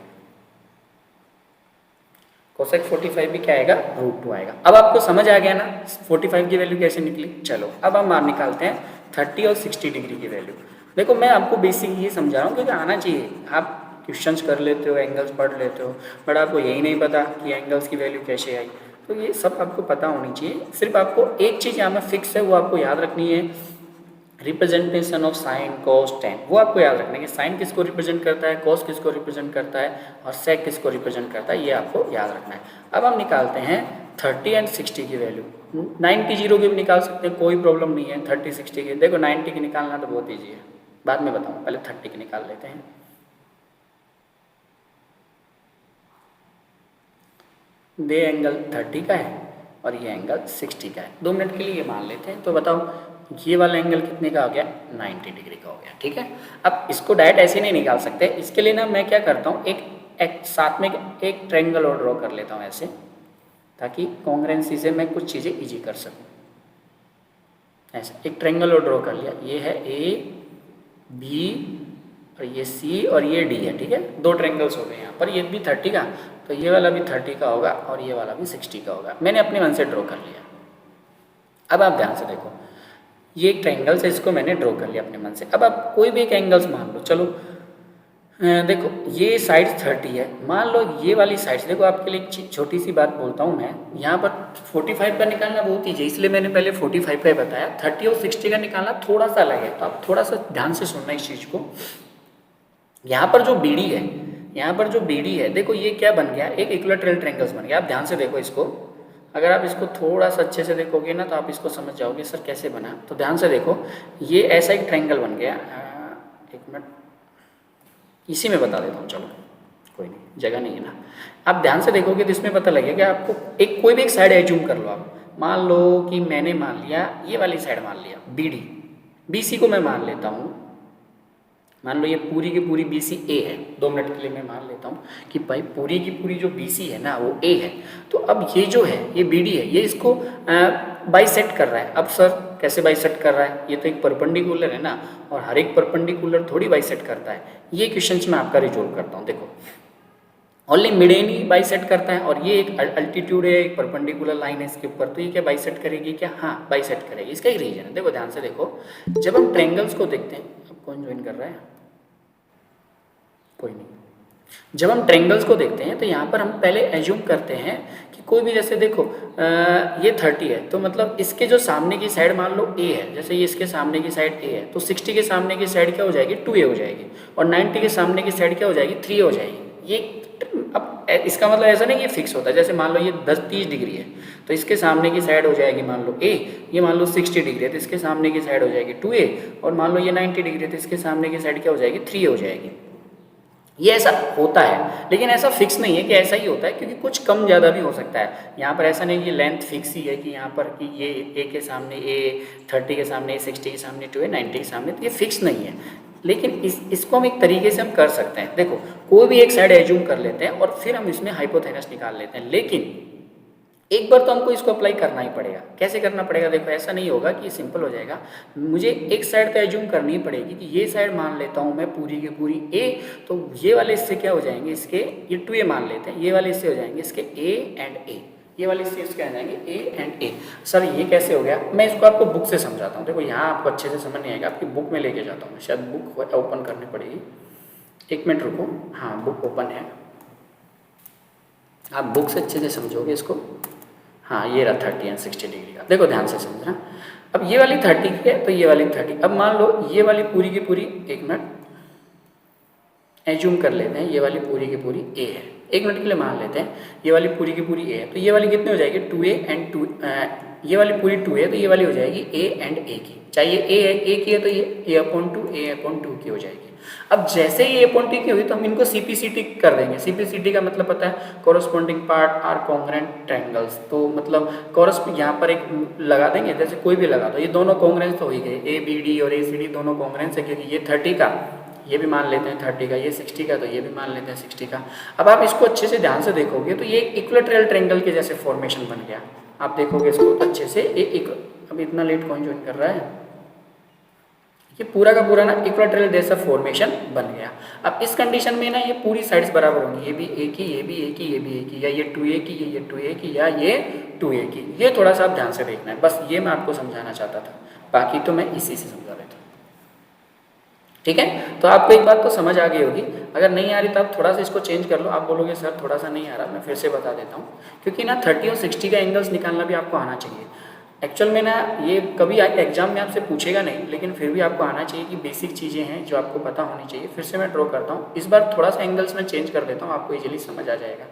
cosec 45 भी क्या आएगा √2 आएगा। अब आपको समझ आ गया ना 45 की वैल्यू कैसे निकली। चलो अब हम मान निकालते हैं 30 और 60 डिग्री की वैल्यू। देखो मैं आपको बेसिक ये समझा रहा हूँ क्योंकि आना चाहिए, आप क्वेश्चंस कर लेते हो, एंगल्स पढ़ लेते हो, बट आपको यही नहीं पता कि एंगल्स की वैल्यू कैसे आई। तो ये सब आपको पता होनी चाहिए। सिर्फ आपको एक चीज़ यहाँ में फिक्स है, वो आपको याद रखनी है, representation of sine cos tan, वो आपको याद रखना है कि साइन किसको रिप्रेजेंट करता है, कॉस किसको रिप्रेजेंट करता है और सेक किसको रिप्रेजेंट करता है, ये आपको याद रखना है। अब हम निकालते हैं 30 एंड 60 की वैल्यू। 90 0 की भी निकाल सकते हैं, कोई प्रॉब्लम नहीं है। 30 60 की देखो 90 की निकालना तो बहुत ईजी है, बाद में बताऊँ, पहले 30 की निकाल लेते हैं। ये एंगल 30 का है और ये एंगल 60 का है। 2 मिनट के लिए ये मान लेते हैं। तो बताओ ये वाला एंगल कितने का हो गया? 90 डिग्री का हो गया। ठीक है, अब इसको डायरेक्ट ऐसे नहीं निकाल सकते। इसके लिए ना मैं क्या करता हूँ, एक साथ में एक ट्रायंगल और ड्रॉ कर लेता हूँ ऐसे, ताकि कॉन्ग्रुएंसी से मैं कुछ चीज़ें इजी कर सकूँ। ऐसा एक ट्रायंगल और ड्रॉ कर लिया, ये है ए बी और ये सी और ये डी है। ठीक है, 2 ट्रायंगल्स हो गए यहाँ पर। ये भी 30 का, तो ये वाला भी 30 का होगा और ये वाला भी 60 का होगा। मैंने अपने मन से ड्रॉ कर लिया। अब आप ध्यान से देखो, ये एक ट्रायंगल से इसको मैंने ड्रॉ कर लिया अपने मन से। अब आप कोई भी एक एंगल्स मान लो, चलो देखो ये साइड 30 है, मान लो ये वाली साइड, देखो आपके लिए एक छोटी सी बात बोलता हूँ मैं, यहाँ पर 45 का निकालना बहुत ईजी है, इसलिए मैंने पहले 45 का ही बताया। 30 और 60 का निकालना थोड़ा सा अलग है, तो आप थोड़ा सा ध्यान से सुनना इस चीज़ को। यहाँ पर जो बीडी है, यहाँ पर जो बीडी है, देखो ये क्या बन गया, एक इक्विलैटरल ट्रायंगल्स बन गया। आप ध्यान से देखो इसको, अगर आप इसको थोड़ा सा अच्छे से देखोगे ना तो आप इसको समझ जाओगे सर कैसे बना। तो ध्यान से देखो, ये ऐसा एक ट्रायंगल बन गया। एक मिनट, इसी में बता देता हूँ, चलो कोई नहीं, जगह नहीं है ना। आप ध्यान से देखोगे तो इसमें पता लगेगा आपको। एक कोई भी एक साइड एज्यूम कर लो आप, मान लो कि मैंने मान लिया ये वाली साइड मान लिया बीडी, बीसी को मैं मान लेता हूँ, मान लो ये पूरी की पूरी BC A है। 2 मिनट के लिए मैं मान लेता हूँ कि भाई पूरी की पूरी जो BC है ना वो A है। तो अब ये जो है ये BD है, ये इसको बाइसेक्ट कर रहा है। अब सर कैसे बाइसेक्ट कर रहा है? ये तो एक परपेंडिकुलर है ना, और हर एक परपेंडिकुलर थोड़ी बाइसेक्ट करता है। ये क्वेश्चन मैं आपका रिजोल्व करता हूँ। देखो ओनली मिडेन ही बाइसेक्ट करता है, और ये एक अल्टीट्यूड है, एक परपेंडिकुलर लाइन है इसके ऊपर, तो ये क्या बाइसेक्ट करेगी क्या? हाँ बाइसेक्ट करेगी। इसका ही रीजन है। देखो ध्यान से देखो, जब हम ट्रायंगल्स को देखते हैं, अब कौन ज्वाइन कर रहा है? कोई नहीं। जब हम ट्रायंगल्स को देखते हैं तो यहाँ पर हम पहले एज्यूम करते हैं कि कोई भी, जैसे देखो ये 30 है, तो मतलब इसके जो सामने की साइड मान लो A है, जैसे ये इसके सामने की साइड A है, तो 60 के सामने की साइड क्या हो जाएगी? 2A हो जाएगी, और 90 के सामने की साइड क्या हो जाएगी? 3A हो जाएगी। ये अब इसका मतलब ऐसा नहीं कि फिक्स होता है। जैसे मान लो ये 30 डिग्री है, तो इसके सामने की साइड हो जाएगी मान लो A, ये मान लो 60 डिग्री है तो इसके सामने की साइड हो जाएगी 2A, और मान लो ये 90 डिग्री है तो इसके सामने की साइड क्या हो जाएगी? 3A हो जाएगी। ये ऐसा होता है, लेकिन ऐसा फिक्स नहीं है कि ऐसा ही होता है, क्योंकि कुछ कम ज़्यादा भी हो सकता है। यहाँ पर ऐसा नहीं कि लेंथ फिक्स ही है कि यहाँ पर कि ये A के सामने A, 30 के सामने 60 के सामने 2A, 90 के सामने, तो ये फिक्स नहीं है। लेकिन इसको हम एक तरीके से हम कर सकते हैं। देखो कोई भी एक साइड एज्यूम कर लेते हैं और फिर हम इसमें हाइपोथेनस निकाल लेते हैं, लेकिन एक बार तो हमको इसको अप्लाई करना ही पड़ेगा। कैसे करना पड़ेगा? देखो ऐसा नहीं होगा कि सिंपल हो जाएगा। मुझे एक साइड तो एज्यूम करनी ही पड़ेगी कि ये साइड मान लेता हूँ मैं पूरी की पूरी A, तो ये वाले इससे क्या हो जाएंगे? इसके ये 2A मान लेते हैं, ये वाले इससे हो जाएंगे इसके A एंड A, ये वाले इससे इसके आ जाएंगे A एंड A। सर ये कैसे हो गया? मैं इसको आपको बुक से समझाता हूँ। देखो यहाँ आपको अच्छे से समझ नहीं आएगा, आपकी बुक में लेके जाता हूँ, शायद बुक ओपन करनी पड़ेगी। 1 मिनट रुको, हाँ बुक ओपन है, आप बुक से अच्छे से समझोगे इसको। हाँ ये रहा 30 एंड 60 डिग्री का। देखो ध्यान से समझना। अब ये वाली 30 की है तो ये वाली 30, अब मान लो ये वाली पूरी की पूरी, 1 मिनट एज्यूम कर लेते हैं, ये वाली पूरी की पूरी A है। 1 मिनट के लिए मान लेते हैं ये वाली पूरी की पूरी A है, तो ये वाली कितनी हो जाएगी? 2A एंड 2, ये वाली पूरी 2 है तो ये वाली हो जाएगी A एंड A की। चाहे ये A है, A की है तो ये A/2 A/2 की हो जाएगी। अब जैसे ही A/2 की हुई तो हम इनको CPCT कर देंगे। CPCT का मतलब पता है, corresponding part are congruent triangles. तो मतलब यहाँ पर एक लगा देंगे, जैसे कोई भी लगा दो, ये दोनों कॉन्ग्रुएंस तो हो ही गए, ABD और ACD दोनों कॉन्ग्रुएंस है, क्योंकि ये 30 का ये भी मान लेते हैं 30 का, ये 60 का तो ये भी मान लेते हैं 60 का। अब आप इसको अच्छे से ध्यान से देखोगे तो ये इक्विलैटरल ट्रायंगल के जैसे फॉर्मेशन बन गया। आप देखोगे इसको अच्छे से, अब इतना लेट कौन ज्वाइन कर रहा है? ये पूरा का पूरा ना इक्विलैटरल जैसा फॉर्मेशन बन गया। अब इस कंडीशन में ना ये पूरी साइड्स बराबर होंगी, ये भी A की, ये भी A की, ये भी A की, या ये 2A की, ये 2A की, या ये 2A की। ये थोड़ा सा आप ध्यान से देखना है, बस ये मैं आपको समझाना चाहता था, बाकी तो मैं इसी से समझा रहा था। ठीक है, तो आपको एक बात तो समझ आ गई होगी। अगर नहीं आ रही तो आप थोड़ा सा इसको चेंज कर लो। आप बोलोगे सर थोड़ा सा नहीं आ रहा, मैं फिर से बता देता हूँ, क्योंकि ना 30 और 60 का एंगल्स निकालना भी आपको आना चाहिए। एक्चुअल में ना ये कभी एग्जाम में आपसे पूछेगा नहीं, लेकिन फिर भी आपको आना चाहिए कि बेसिक चीज़ें हैं जो आपको पता होनी चाहिए। फिर से मैं ड्रॉ करता हूँ, इस बार थोड़ा सा एंगल्स में चेंज कर देता हूँ, आपको इजीली समझ आ जाएगा।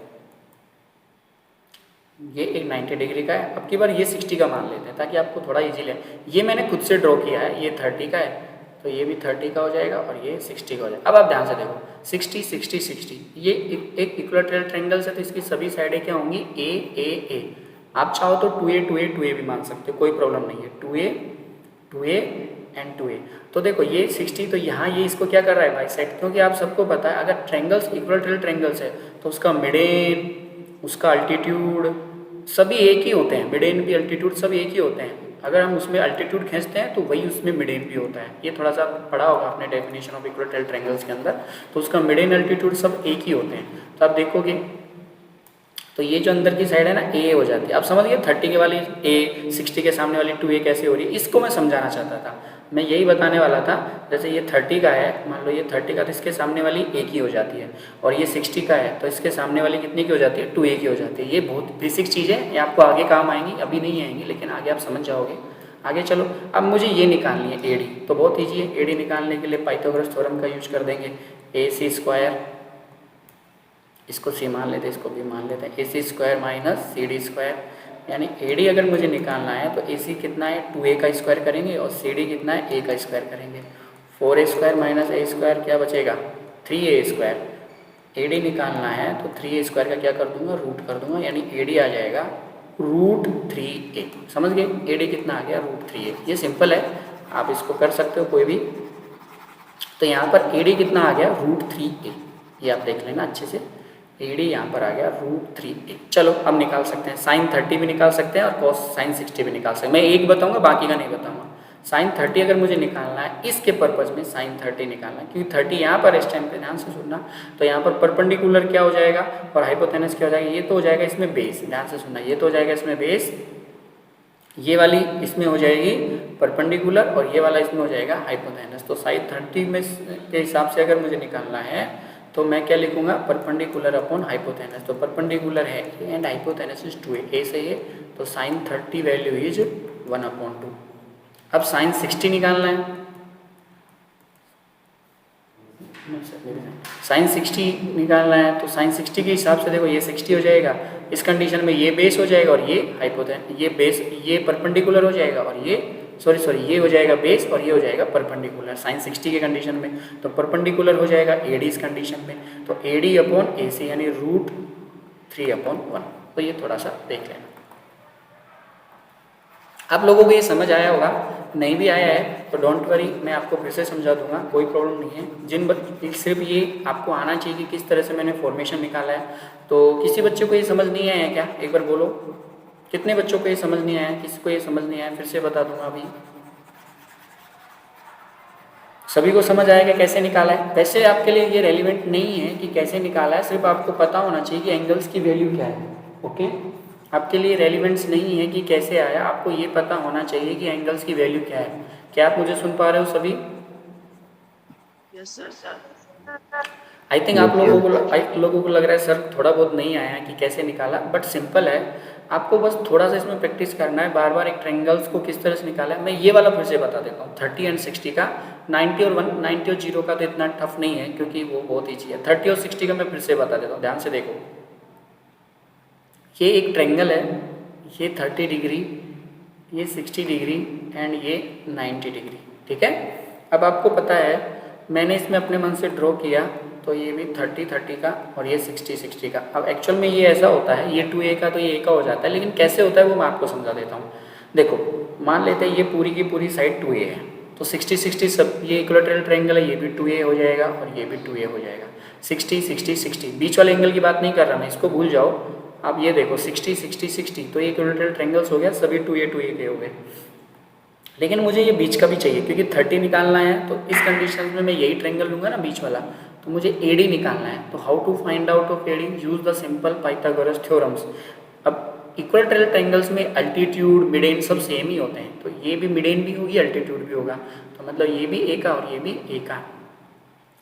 ये एक 90 डिग्री का है, अब की बार ये 60 का मान लेते हैं ताकि आपको थोड़ा इजी लगे। ये मैंने खुद से ड्रॉ किया है, ये 30 का है, तो ये भी 30 का हो जाएगा और ये 60 का हो जाएगा। अब आप ध्यान से देखो 60 60 60, ये एक इक्विलैटरल ट्रायंगल है तो इसकी सभी साइडें क्या होंगी ए ए ए। आप चाहो तो 2a 2a 2a भी मान सकते हो, कोई प्रॉब्लम नहीं है, 2a 2a एंड 2a। तो देखो ये 60, तो यहाँ ये इसको क्या कर रहा है भाई सेट, क्योंकि आप सबको पता है अगर ट्रायंगल्स इक्विलैटरल ट्रायंगल्स है तो उसका मिडेन, उसका अल्टीट्यूड सभी एक ही होते हैं, मिडेन भी अल्टीट्यूड सब एक ही होते हैं। अगर हम उसमें अल्टीट्यूड खींचते हैं तो वही उसमें मिडेन भी होता है। ये थोड़ा सा पढ़ा होगा आपने डेफिनेशन ऑफ इक्विलैटरल ट्रायंगल्स के अंदर, तो उसका मिडेन अल्टीट्यूड सब एक ही होते हैं। तो आप देखोगे तो ये जो अंदर की साइड है ना ए हो जाती है। अब समझ गए 30 के वाली ए, 60 के सामने वाली 2a कैसे हो रही है, इसको मैं समझाना चाहता था। मैं यही बताने वाला था, जैसे ये 30 का है, मान लो ये 30 का, तो इसके सामने वाली ए की हो जाती है, और ये 60 का है तो इसके सामने वाली कितनी की हो जाती है 2a की हो जाती है। ये बहुत बेसिक चीज़ है, ये आपको आगे काम आएंगी, अभी नहीं आएंगी लेकिन आगे आप समझ जाओगे। आगे चलो, अब मुझे ये निकालनी है एडी, तो बहुत ईजी है। एडी निकालने के लिए पाइथागोरस थ्योरम का यूज कर देंगे। AC², इसको सी मान लेते हैं, इसको भी मान लेते हैं, AC² माइनस CD², यानी AD अगर मुझे निकालना है तो AC कितना है 2a का स्क्वायर करेंगे और CD कितना है a का स्क्वायर करेंगे। 4a² माइनस a² क्या बचेगा 3a²। AD निकालना है तो 3a² का क्या कर दूंगा रूट कर दूंगा, यानी AD आ जाएगा √3a। समझ गए, AD कितना आ गया √3a। ये सिंपल है, आप इसको कर सकते हो कोई भी। तो यहाँ पर AD कितना आ गया √3a, ये आप देख लेना अच्छे से। AD यहाँ पर आ गया √3a। चलो अब निकाल सकते हैं, sin 30 भी निकाल सकते हैं और cos sin 60 भी निकाल सकते हैं। मैं एक बताऊंगा बाकी का नहीं बताऊंगा। sin 30 अगर मुझे निकालना है इसके पर्पज़ में sin 30 निकालना है, क्योंकि 30 यहाँ पर इस टाइम पे ध्यान से सुनना, तो यहाँ पर परपेंडिकुलर क्या हो जाएगा और हाइपोथेनस क्या हो जाएगा, ये तो हो जाएगा इसमें बेस, ध्यान से सुनना, ये तो हो जाएगा इसमें बेस, ये वाली इसमें हो जाएगी परपेंडिकुलर और ये वाला इसमें हो जाएगा हाइपोथेनस। तो sin 30 में के हिसाब से अगर मुझे निकालना है तो मैं क्या लिखूंगा परपेंडिकुलर अपॉन हाइपोथेनस। तो परपेंडिकुलर है एंड हाइपोथेनस इज 2a, ए से है, तो sin 30 वैल्यू इज 1/2। अब sin 60 निकालना है, sin 60 निकालना है तो sin 60 के हिसाब से देखो ये 60 हो जाएगा, इस कंडीशन में ये बेस हो जाएगा और ये हाइपोथेनस, ये बेस ये परपेंडिकुलर हो जाएगा और ये सॉरी ये हो जाएगा बेस और ये हो जाएगा परपेंडिकुलर sin 60 के कंडीशन में। तो परपेंडिकुलर हो जाएगा AD इस कंडीशन में, तो AD अपॉन AC यानी √3/1। तो ये थोड़ा सा देख लेना। आप लोगों को ये समझ आया होगा, नहीं भी आया है तो डोंट वरी, मैं आपको फिर से समझा दूंगा, कोई प्रॉब्लम नहीं है। सिर्फ ये आपको आना चाहिए कि किस तरह से मैंने फॉर्मेशन निकाला है। तो किसी बच्चे को ये समझ नहीं आया है क्या, एक बार बोलो, कितने बच्चों को ये समझ नहीं आया, किसी को ये समझ नहीं आया, फिर से बता दूंगा अभी। सभी को समझ आएगा कैसे निकाला है। वैसे आपके लिए ये रेलिवेंट नहीं है कि कैसे निकाला है, सिर्फ आपको पता होना चाहिए कि एंगल्स की वैल्यू क्या है। ओके, आपके लिए रेलिवेंस नहीं है कि कैसे आया, आपको ये पता होना चाहिए कि एंगल्स की वैल्यू क्या है। क्या आप मुझे सुन पा रहे हो सभी? Yes sir. आई थिंक आप लोगों को लग रहा है सर थोड़ा बहुत नहीं आया कि कैसे निकाला, बट सिंपल है, आपको बस थोड़ा सा इसमें प्रैक्टिस करना है, बार बार एक ट्रायंगल्स को किस तरह से निकाला है। मैं ये वाला फिर से बता देता हूँ 30 एंड 60 का। 90 और 0 का तो इतना टफ नहीं है क्योंकि वो बहुत ईजी है। 30 और 60 का मैं फिर से बता देता हूँ, ध्यान से देखो। ये एक ट्रायंगल है, ये 30 डिग्री, ये 60 डिग्री एंड ये 90 डिग्री, ठीक है। अब आपको पता है मैंने इसमें अपने मन से ड्रॉ किया, तो ये भी 30 का और ये 60 का। अब एक्चुअल में ये ऐसा होता है, ये 2a का तो ये a का हो जाता है, लेकिन कैसे होता है वो मैं आपको समझा देता हूँ। देखो मान लेते हैं ये पूरी की पूरी साइड 2a है, तो 60 सब ये इक्विलैटरल ट्रायंगल है, ये भी 2a हो जाएगा और ये भी 2a हो जाएगा। 60 बीच वाले एंगल की बात नहीं कर रहा मैं, इसको भूल जाओ। आप ये देखो 60 तो ये इक्विलैटरल ट्रायंगल्स हो गया, सभी 2a के हो गए। लेकिन मुझे ये बीच का भी चाहिए क्योंकि 30 निकालना है, तो इस कंडीशन में मैं यही ट्रायंगल लूँगा ना बीच वाला, तो मुझे AD निकालना है। तो how to find out of AD, use the simple Pythagoras theorems. अब इक्विलैटरल ट्रायंगल्स में अल्टीट्यूड मिडेन सब सेम ही होते हैं, तो ये भी मिडेन भी होगी अल्टीट्यूड भी होगा, तो मतलब ये भी a का और ये भी a का।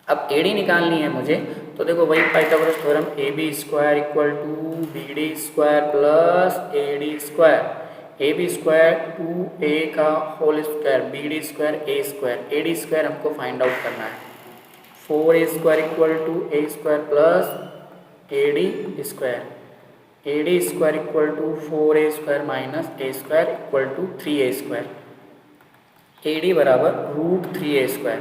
अब AD निकालनी है मुझे, तो देखो वही Pythagoras theorem, AB² = BD² plus AD², AB² 2a का whole square, BD² a², AD² हमको फाइंड आउट करना है। 4a² = a² plus AD², AD² = 4a² minus a² = 3a²। AD बराबर √3a²,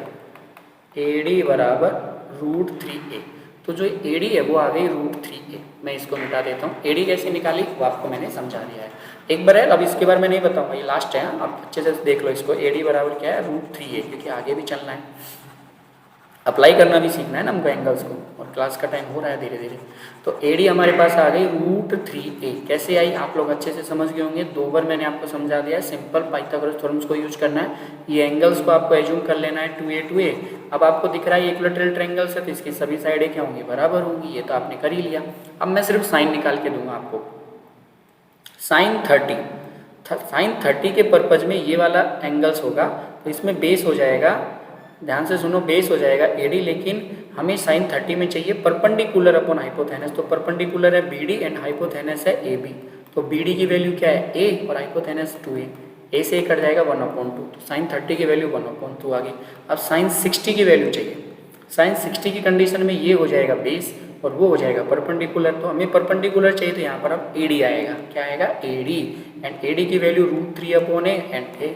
AD बराबर √3a। तो जो AD है वो आ गई √3a। मैं इसको मिटा देता हूँ। AD कैसे निकाली वो आपको मैंने समझा दिया है एक बार है। अब इसके बारे में नहीं बताऊँगा, ये लास्ट है, आप अच्छे से देख लो इसको। AD बराबर क्या है √3a, क्योंकि आगे भी चलना है, अप्लाई करना भी सीखना है ना हमको एंगल्स को, और क्लास का टाइम हो रहा है धीरे धीरे। तो AD हमारे पास आ गई √3a। कैसे आई आप लोग अच्छे से समझ गए होंगे, 2 बार मैंने आपको समझा दिया है। सिंपल पाइथागोरस थ्योरम्स को यूज करना है। ये एंगल्स को आपको एज्यूम कर लेना है 2a 2a। अब आपको दिख रहा है इक्विलैटरल ट्रायंगल्स है तो इसकी सभी साइडें क्या होंगी, बराबर होंगी। ये तो आपने कर ही लिया। अब मैं सिर्फ साइन निकाल के दूंगा आपको। साइन 30 के पर्पज में ये वाला एंगल्स होगा, तो इसमें बेस हो जाएगा, ध्यान से सुनो, बेस हो जाएगा AD, लेकिन हमें साइन 30 में चाहिए परपेंडिकुलर अपॉन हाइपोथेनस। तो परपेंडिकुलर है BD एंड हाइपोथेनस है AB। तो BD की वैल्यू क्या है A और हाइपोथेनस 2a। A से कट जाएगा 1/2, तो साइन 30 की वैल्यू 1/2 आ गई। अब साइन 60 की वैल्यू चाहिए। साइन 60 की कंडीशन में ये हो जाएगा बेस और वो हो जाएगा परपेंडिकुलर। तो हमें परपेंडिकुलर चाहिए, तो यहाँ पर अब AD आएगा। क्या आएगा AD, एंड AD की वैल्यू √3/a एंड A।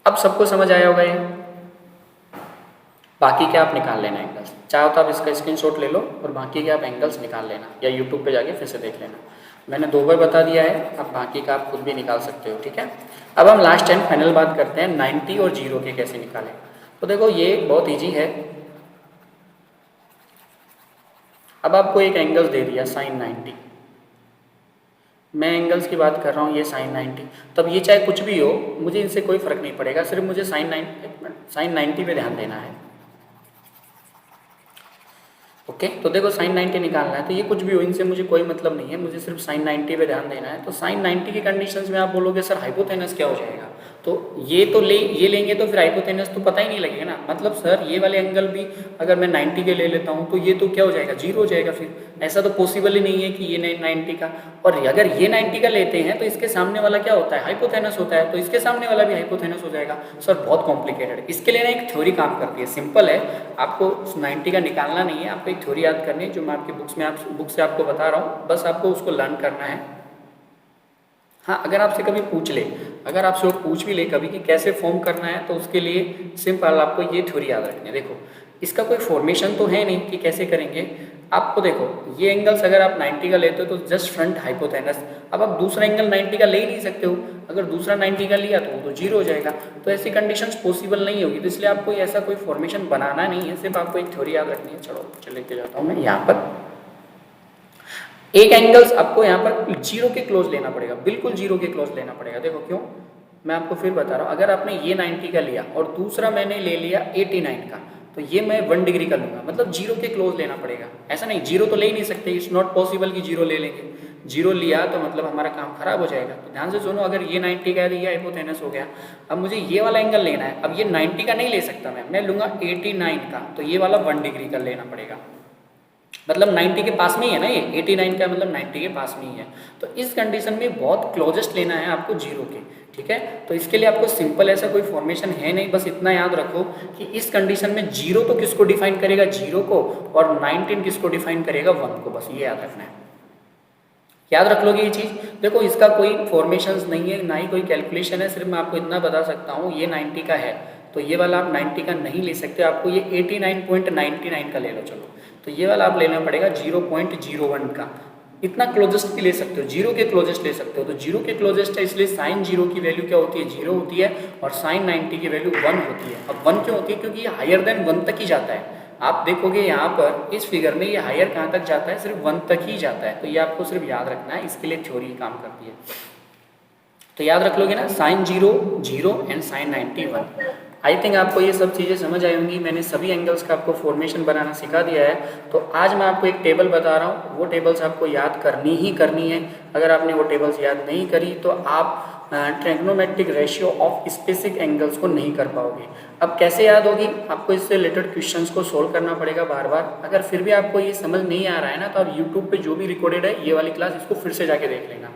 अब सबको समझ आया होगा ये। बाकी क्या आप निकाल लेना एंगल्स, चाहो तो आप इसका स्क्रीनशॉट ले लो और बाकी के आप एंगल्स निकाल लेना, या यूट्यूब पे जाके फिर से देख लेना। मैंने 2 बार बता दिया है, अब बाकी का आप खुद भी निकाल सकते हो, ठीक है। अब हम लास्ट एंड फाइनल बात करते हैं 90 और 0 के कैसे निकालें। तो देखो ये बहुत ईजी है। अब आपको एक एंगल्स दे दिया साइन 90, मैं एंगल्स की बात कर रहा हूँ, ये साइन 90। तब ये चाहे कुछ भी हो, मुझे इनसे कोई फर्क नहीं पड़ेगा, सिर्फ मुझे साइन 90 पे ध्यान देना है। ओके, तो देखो साइन 90 निकालना है, तो ये कुछ भी हो इनसे मुझे कोई मतलब नहीं है, मुझे सिर्फ साइन 90 पे ध्यान देना है। तो साइन 90 की कंडीशंस में आप बोलोगे सर हाइपोथेनस क्या हो जाएगा, तो ये लेंगे तो फिर हाइपोथेनस तो पता ही नहीं लगेगा ना। मतलब सर ये वाले एंगल भी अगर मैं 90 के ले लेता हूँ तो ये तो क्या हो जाएगा, 0 हो जाएगा। फिर ऐसा तो पॉसिबल ही नहीं है कि ये 90 का, और अगर ये 90 का लेते हैं तो इसके सामने वाला क्या होता है, हाइपोथेनस होता है, तो इसके सामने वाला भी हाइपोथेनस हो जाएगा। सर बहुत कॉम्प्लिकेटेड, इसके लिए ना एक थ्योरी काम करती है, सिंपल है, आपको 90 का निकालना नहीं है, आपको एक थ्योरी याद करनी है जो मैं आपकी बुक से आपको बता रहा हूँ, बस आपको उसको लर्न करना है। हाँ, अगर आपसे कभी पूछ ले, अगर आपसे वो पूछ भी ले कभी कि कैसे फॉर्म करना है, तो उसके लिए सिंपल आपको ये थ्योरी याद रखनी है। देखो इसका कोई फॉर्मेशन तो है नहीं कि कैसे करेंगे। आपको देखो ये एंगल्स अगर आप 90 का लेते हो तो जस्ट फ्रंट हाइपोथेनस। अब आप दूसरा एंगल 90 का ले ही नहीं सकते हो, अगर दूसरा 90 का लिया तो वो तो 0 हो जाएगा। तो ऐसी कंडीशंस पॉसिबल नहीं होगी, तो इसलिए आपको ऐसा कोई फॉर्मेशन बनाना नहीं है, सिर्फ आपको एक थ्योरी याद रखनी है। चलो लेके जाता हूँ मैं यहाँ पर। एक एंगल्स आपको यहाँ पर 0 के क्लोज लेना पड़ेगा, बिल्कुल 0 के क्लोज लेना पड़ेगा। देखो क्यों, मैं आपको फिर बता रहा हूँ। अगर आपने ये 90 का लिया और दूसरा मैंने ले लिया 89 का, तो ये मैं 1 डिग्री का लूँगा, मतलब 0 के क्लोज लेना पड़ेगा। ऐसा नहीं 0 तो ले ही नहीं सकते, इट्स नॉट पॉसिबल कि 0 ले लेंगे। 0 लिया तो मतलब हमारा काम खराब हो जाएगा। तो ध्यान से सुनो, अगर ये 90 का है तो ये हाइपोथेनस हो गया। अब मुझे ये वाला एंगल लेना है, अब ये 90 का नहीं ले सकता मैं लूँगा 89 का, तो ये वाला 1 डिग्री का लेना पड़ेगा। मतलब 90 के पास में ही है ना, ये 89 का मतलब 90 के पास में ही है। तो इस कंडीशन में बहुत क्लोजेस्ट लेना है आपको 0 के, ठीक है। तो इसके लिए आपको सिंपल ऐसा कोई फॉर्मेशन है नहीं, बस इतना याद रखो कि इस कंडीशन में 0 तो किसको डिफाइन करेगा, 0 को, और 19 किसको डिफाइन करेगा, 1 को। बस ये याद रखना है, याद रख लोगे ये चीज़। देखो इसका कोई फॉर्मेशंस नहीं है, ना ही कोई कैलकुलेशन है, सिर्फ मैं आपको इतना बता सकता हूँ ये 90 का है तो ये वाला आप 90 का नहीं ले सकते, आपको ये 89.99 का ले लो। चलो तो ये वाला आप लेना पड़ेगा 0.01 का, इतना क्लोजेस्ट भी ले सकते हो, 0 के क्लोजेस्ट ले सकते हो। तो 0 के क्लोजेस्ट है, इसलिए साइन 0 की वैल्यू क्या होती है, 0 होती है, और साइन 90 की वैल्यू 1 होती है। अब 1 क्यों होती है, क्योंकि ये हायर देन 1 तक ही जाता है। आप देखोगे यहाँ पर इस फिगर में ये हायर कहाँ तक जाता है, सिर्फ 1 तक ही जाता है। तो ये आपको सिर्फ याद रखना है, इसके लिए थ्योरी काम करती है। तो याद रख लोगे ना, sine 0 0 and sine 90 1। I think आपको ये सब चीज़ें समझ आई होंगी। मैंने सभी एंगल्स का आपको फॉर्मेशन बनाना सिखा दिया है। तो आज मैं आपको एक टेबल बता रहा हूँ, वो टेबल्स आपको याद करनी ही करनी है। अगर आपने वो टेबल्स याद नहीं करी तो आप trigonometric ratio of specific angles को नहीं कर पाओगे। अब कैसे याद होगी, आपको इससे रिलेटेड क्वेश्चंस को सोल्व करना पड़ेगा बार बार। अगर फिर भी आपको ये समझ नहीं आ रहा है ना, तो आप यूट्यूब पे जो भी रिकॉर्डेड है ये वाली क्लास, इसको फिर से जाके देख लेना।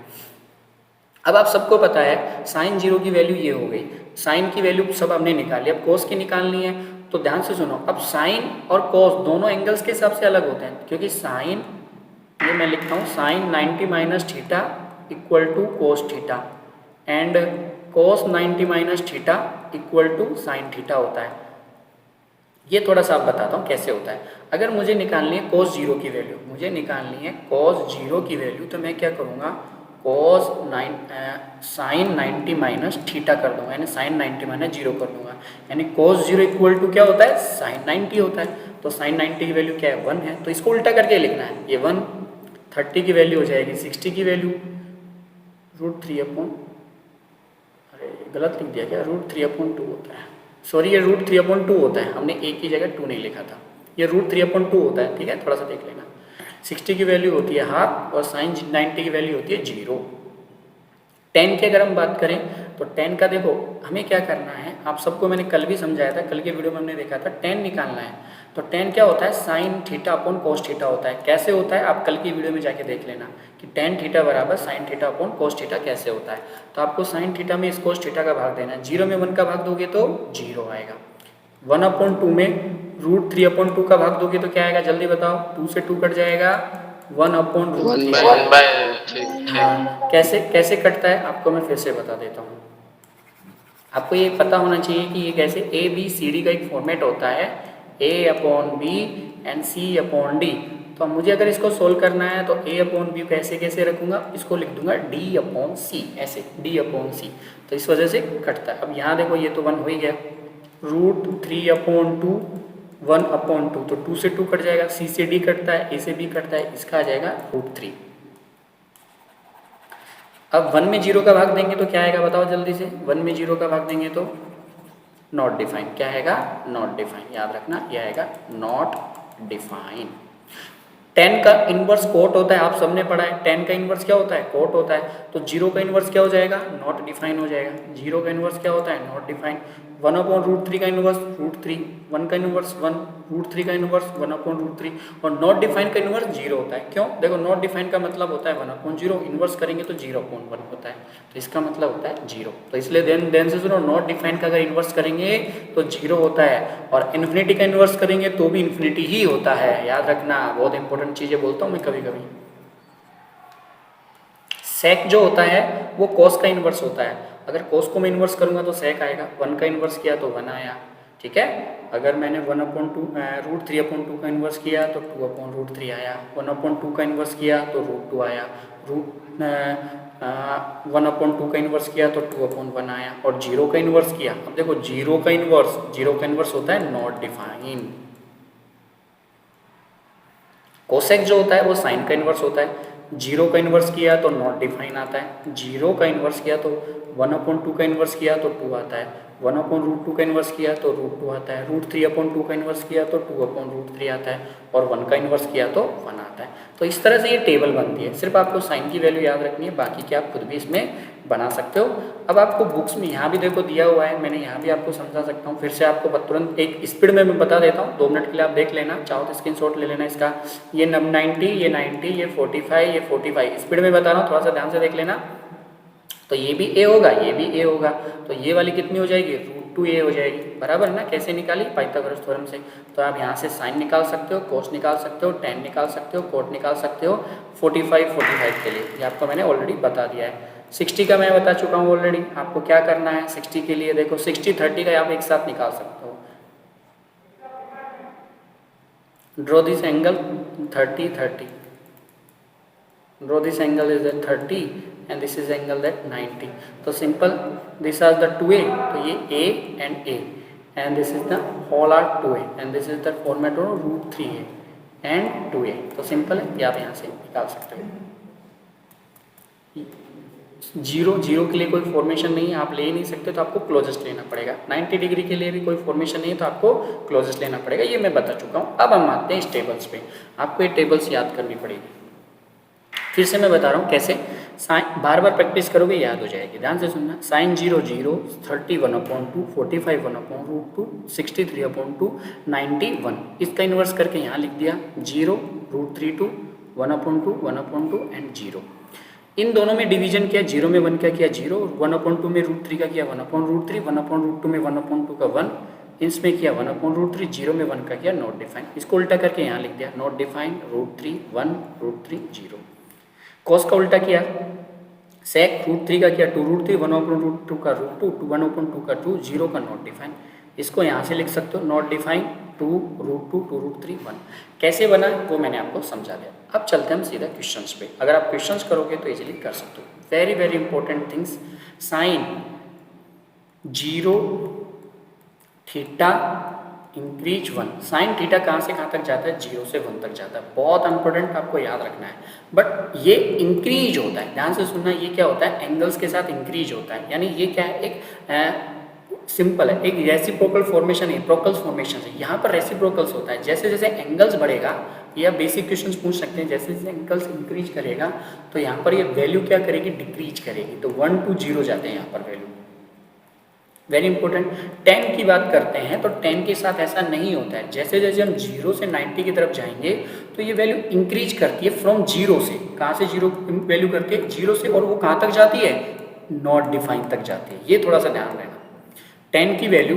अब आप सबको पता है साइन 0 की वैल्यू ये हो गई, साइन की वैल्यू सब हमने निकाली, अब कोस की निकालनी है। तो ध्यान से सुनो, अब साइन और कोस दोनों एंगल्स के हिसाब से अलग होते हैं, क्योंकि साइन, ये मैं लिखता हूँ sine 90 minus theta equal to cos theta, and cos 90 minus theta equal to sine theta होता है। ये थोड़ा सा आप बताता हूँ कैसे होता है। अगर मुझे निकालनी है cos 0 की वैल्यू, मुझे निकालनी है cos 0 की वैल्यू, तो मैं क्या करूँगा, cos साइन 90 माइनस थीटा कर दूंगा, यानी साइन 90 माइनस 0 कर दूंगा, यानी cos 0 इक्वल टू क्या होता है, साइन 90 होता है। तो साइन 90 की वैल्यू क्या है, 1 है, तो इसको उल्टा करके लिखना है। ये 1, 30 की वैल्यू हो जाएगी 60 की वैल्यू √3 अपॉन, अरे गलत लिख दिया क्या, √3/2 होता है, सॉरी ये √3/2 होता है, हमने एक की जगह 2 नहीं लिखा था, ये √3/2 होता है, ठीक है, थोड़ा सा देख लेना। 60 की वैल्यू होती है हाफ और साइन 90 की वैल्यू होती है 0। 10 की अगर हम बात करें तो 10 का देखो हमें क्या करना है, आप सबको मैंने कल भी समझाया था, कल के वीडियो में हमने देखा था 10 निकालना है। तो 10 क्या होता है, sine theta upon cos theta होता है। कैसे होता है आप कल की वीडियो में जाके देख लेना कि tan थीटा बराबर sine theta upon cos theta कैसे होता है। तो आपको साइन थीटा में इस कोस थीटा का भाग देना है, 0 में 1 का भाग दोगे तो 0 आएगा, 1/2 में √3/2 का भाग दोगे तो क्या आएगा, जल्दी बताओ, 2 से 2 कट जाएगा, 1/√3। हाँ, कैसे कैसे कटता है आपको मैं फिर से बता देता हूँ। आपको ये पता होना चाहिए कि ये कैसे ABCD का एक फॉर्मेट होता है, A/B एंड C/D। तो मुझे अगर इसको सोल्व करना है तो A/B कैसे कैसे रखूँगा, इसको लिख दूंगा D/C, ऐसे D/C, तो इस वजह से कटता है। अब यहाँ देखो ये तो 1 हो ही गया, √3/2 1/2, तो 2 से 2 कट जाएगा, C से D कटता है, A से B कटता है, इसका आ जाएगा √3। अब 1 में 0 का भाग देंगे तो क्या आएगा बताओ जल्दी से, 1 में 0 का भाग देंगे तो नॉट डिफाइन, क्या आएगा, नॉट डिफाइन, याद रखना ये आएगा नॉट डिफाइन। 10 का इन्वर्स कोट होता है, आप सबने पढ़ा है 10 का इन्वर्स क्या होता है, कोट होता है। तो 0 का इन्वर्स क्या हो जाएगा, नॉट डिफाइन हो जाएगा। 0 का इन्वर्स क्या होता है, नॉट डिफाइन। 1/√3 का इन्वर्स √3, 1 का इन्वर्स 1, √3 का इन्वर्स 1/√3, और नॉट डिफाइन का इन्वर्स 0 होता है। क्यों, देखो नॉट डिफाइन का मतलब होता है 1/0, इन्वर्स करेंगे तो 0/1 होता है, तो इसका मतलब होता है 0। तो इसलिए देन से सुनो, नॉट डिफाइन का अगर इन्वर्स करेंगे तो 0 होता है, और इन्फिनिटी का इन्वर्स करेंगे तो भी इन्फिनिटी ही होता है, याद रखना, बहुत इंपॉर्टेंट चीज़ें बोलता हूँ मैं कभी कभी। सेक जो होता है वो कॉस का इन्वर्स होता है, अगर कॉस को मैं इन्वर्स करूंगा तो सेक आएगा, 1 का इन्वर्स किया तो 1 आया, ठीक है। अगर मैंने 1/2 √3/2 का इन्वर्स किया तो 2/√3 आया, 1/2 का इन्वर्स किया तो √2 आया, 1/2 का इन्वर्स किया तो 2/1 आया, और 0 का इन्वर्स किया, अब देखो 0 का इन्वर्स होता है नॉट डिफाइन। कोसेक जो होता है वो साइन का इन्वर्स होता है, 0 का इन्वर्स किया तो नॉट डिफाइन आता है, 0 का इन्वर्स किया तो 1/2 का इन्वर्स किया तो 2 आता है, 1/√2 का इन्वर्स किया तो √2 आता है, √3/2 का इन्वर्स किया तो 2/√3 आता है, और 1 का इन्वर्स किया तो 1 आता है। तो इस तरह से ये टेबल बनती है, सिर्फ आपको साइन की वैल्यू याद रखनी है, बाकी के आप खुद भी इसमें बना सकते हो। अब आपको बुक्स में यहाँ भी देखो दिया हुआ है, मैंने यहाँ भी आपको समझा सकता हूँ, फिर से आपको तुरंत एक स्पीड में मैं बता देता हूँ, 2 मिनट के लिए आप देख लेना, चाहो तो स्क्रीनशॉट ले लेना इसका। ये 90, ये 90, ये 45, ये 45, स्पीड में बता रहा हूँ, थोड़ा सा ध्यान से देख लेना। तो ये भी a होगा, ये भी a होगा, तो ये वाली कितनी हो जाएगी, √2a हो जाएगी, बराबर है ना। कैसे निकाली, पाइथागोरस थ्योरम से। तो आप यहाँ से साइन निकाल सकते हो, कोस निकाल सकते हो, tan निकाल सकते हो, कोट निकाल सकते हो, 45 के लिए, ये आपको मैंने ऑलरेडी बता दिया है। 60 का मैं बता चुका हूँ ऑलरेडी, आपको क्या करना है 60 के लिए, देखो 60 30 का आप एक साथ निकाल सकते हो। Draw this angle 30 30, draw this angle is at 30 and this is angle that 90. तो simple, these are the 2a, तो ये a and this is the whole are 2a and this is the format of √3a and 2a। तो simple है, ये आप यहाँ से निकाल सकते हो। 0 के लिए कोई फॉर्मेशन नहीं है, आप ले ही नहीं सकते, तो आपको क्लोजेस्ट लेना पड़ेगा। 90 डिग्री के लिए भी कोई फॉर्मेशन नहीं है, तो आपको क्लोजेस्ट लेना पड़ेगा, ये मैं बता चुका हूँ। अब हम आते हैं इस टेबल्स पे, आपको ये टेबल्स याद करनी पड़ेगी। फिर से मैं बता रहा हूँ कैसे, साइन बार बार प्रैक्टिस करोगे याद हो जाएगी, ध्यान से सुनना। साइन 0 0, 30 1/2, 45 1/√2, 63/2, 91, इसका इन्वर्स करके यहाँ लिख दिया 0, √3/2, 1/2, 1/2 एंड 0। इन दोनों में डिवीजन किया, 0 में 1 का किया 0, 1/2 में √3 का किया 1/√3, 1/√2 में 1/2 का 1, इसमें किया 1/√3, 0 में 1 का किया नॉट डिफाइन। इसको उल्टा करके यहाँ लिख दिया नॉट डिफाइन, √3 1, √3 0। कॉस का उल्टा किया, सेक रूट 3 का क्या, 2√3, 1/√2 का √2, 1/2 का 2, 0 का नॉट डिफाइन। इसको यहाँ से लिख सकते हो नॉट डिफाइन 2√2, 2√3, 1। कैसे बना वो मैंने आपको समझा दिया। अब चलते हैं हम सीधा क्वेश्चंस पे। अगर आप क्वेश्चंस करोगे तो इजीली कर सकते हो। Very very important things, sine 0 theta increase 1। Sine theta कहाँ से कहाँ तक जाता है, 0 से 1 तक जाता है। बहुत इंपॉर्टेंट, आपको याद रखना है। बट ये इंक्रीज होता है, ध्यान से सुनना, ये क्या होता है, एंगल्स के साथ इंक्रीज होता है। यानी ये क्या है, एक सिंपल है, एक रेसिप्रोकल फॉर्मेशन है, प्रोकल्स फॉर्मेशन है। यहाँ पर रेसिप्रोकल्स होता है, जैसे जैसे एंगल्स बढ़ेगा, या बेसिक क्वेश्चन पूछ सकते हैं, जैसे जैसे एंगल्स इंक्रीज करेगा तो यहाँ पर ये वैल्यू क्या करेगी, डिक्रीज करेगी। तो 1 to 0 जाते हैं यहाँ पर वैल्यू। Very important. 10 की बात करते हैं तो 10 के साथ ऐसा नहीं होता है। जैसे जैसे हम 0 से 90 की तरफ जाएंगे तो ये वैल्यू इंक्रीज करती है फ्रॉम 0 से। कहाँ से 0 वैल्यू करती है, 0 से, और वो कहाँ तक जाती है, नॉट डिफाइन तक जाती है। ये थोड़ा सा ध्यान रखना। 10 की वैल्यू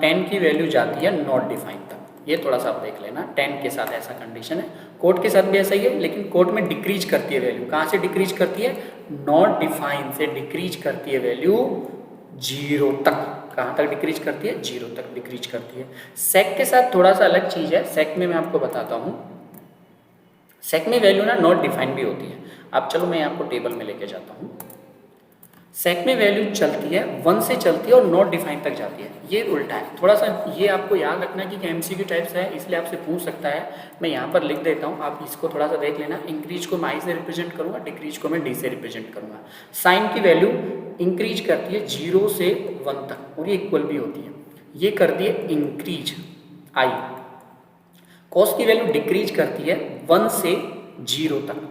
10 की वैल्यू जाती है नॉट डिफाइन तक। ये थोड़ा सा आप देख लेना, 10 के साथ ऐसा कंडीशन है। कोड के साथ भी ऐसा ही है, लेकिन कोड में डिक्रीज करती है वैल्यू। कहाँ से डिक्रीज करती है, नॉट डिफाइन से डिक्रीज करती है वैल्यू 0 तक। कहाँ तक डिक्रीज करती है, 0 तक डिक्रीज करती है। सेक के साथ थोड़ा सा अलग चीज़ है। सेक में मैं आपको बताता हूँ, सेक में वैल्यू ना नॉट डिफाइन भी होती है। अब चलो मैं आपको टेबल में लेके जाता हूँ। सेक में वैल्यू चलती है 1 से चलती है और नॉट डिफाइन तक जाती है। ये उल्टा है, थोड़ा सा ये आपको याद रखना कि एमसीक्यू टाइप्स है, इसलिए आपसे पूछ सकता है। मैं यहाँ पर लिख देता हूँ, आप इसको थोड़ा सा देख लेना। इंक्रीज को मैं आई से रिप्रेजेंट करूँगा, डिक्रीज को मैं डी से रिप्रेजेंट करूँगा। साइन की वैल्यू इंक्रीज करती है 0 से 1 तक, और ये इक्वल भी होती है। ये कर दिए इंक्रीज आई। कॉस की वैल्यू डिक्रीज करती है 1 से 0 तक।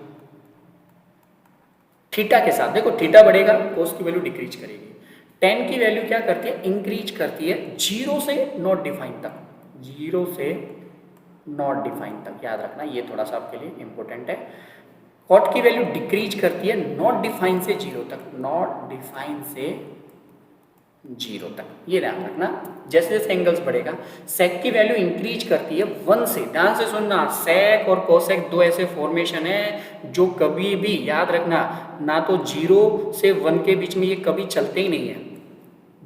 थीटा के साथ देखो, थीटा बढ़ेगा, कोस की वैल्यू डिक्रीज करेगी। टेन की वैल्यू क्या करती है, इंक्रीज करती है 0 से नॉट डिफाइन तक। 0 से नॉट डिफाइन तक, याद रखना, ये थोड़ा सा आपके लिए इंपॉर्टेंट है। कॉट की वैल्यू डिक्रीज करती है नॉट डिफाइन से 0 तक। नॉट डिफाइन से 0 तक, ये ध्यान रखना। जैसे जैसे एंगल्स बढ़ेगा, सेक की वैल्यू इंक्रीज करती है 1 से। ध्यान से सुनना, सेक और कोसेक दो ऐसे फॉर्मेशन है जो कभी भी, याद रखना, ना तो 0 से 1 के बीच में ये कभी चलते ही नहीं है।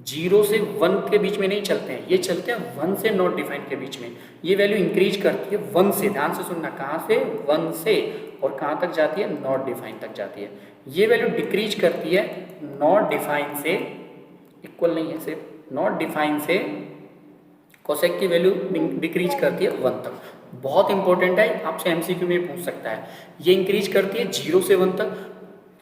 0 से 1 के बीच में नहीं चलते हैं, ये चलते हैं 1 से नॉट डिफाइन के बीच में। ये वैल्यू इंक्रीज करती है 1 से। ध्यान से सुनना, कहाँ से, 1 से, और कहाँ तक जाती है, नॉट डिफाइन तक जाती है। ये वैल्यू डिक्रीज करती है नॉट डिफाइन से, इक्वल नहीं है, सिर्फ नॉट डिफाइन से कोसेक की वैल्यू डिक्रीज करती है 1 तक। बहुत इंपॉर्टेंट है, आपसे एमसीक्यू में पूछ सकता है। ये इंक्रीज करती है 0 से 1 तक।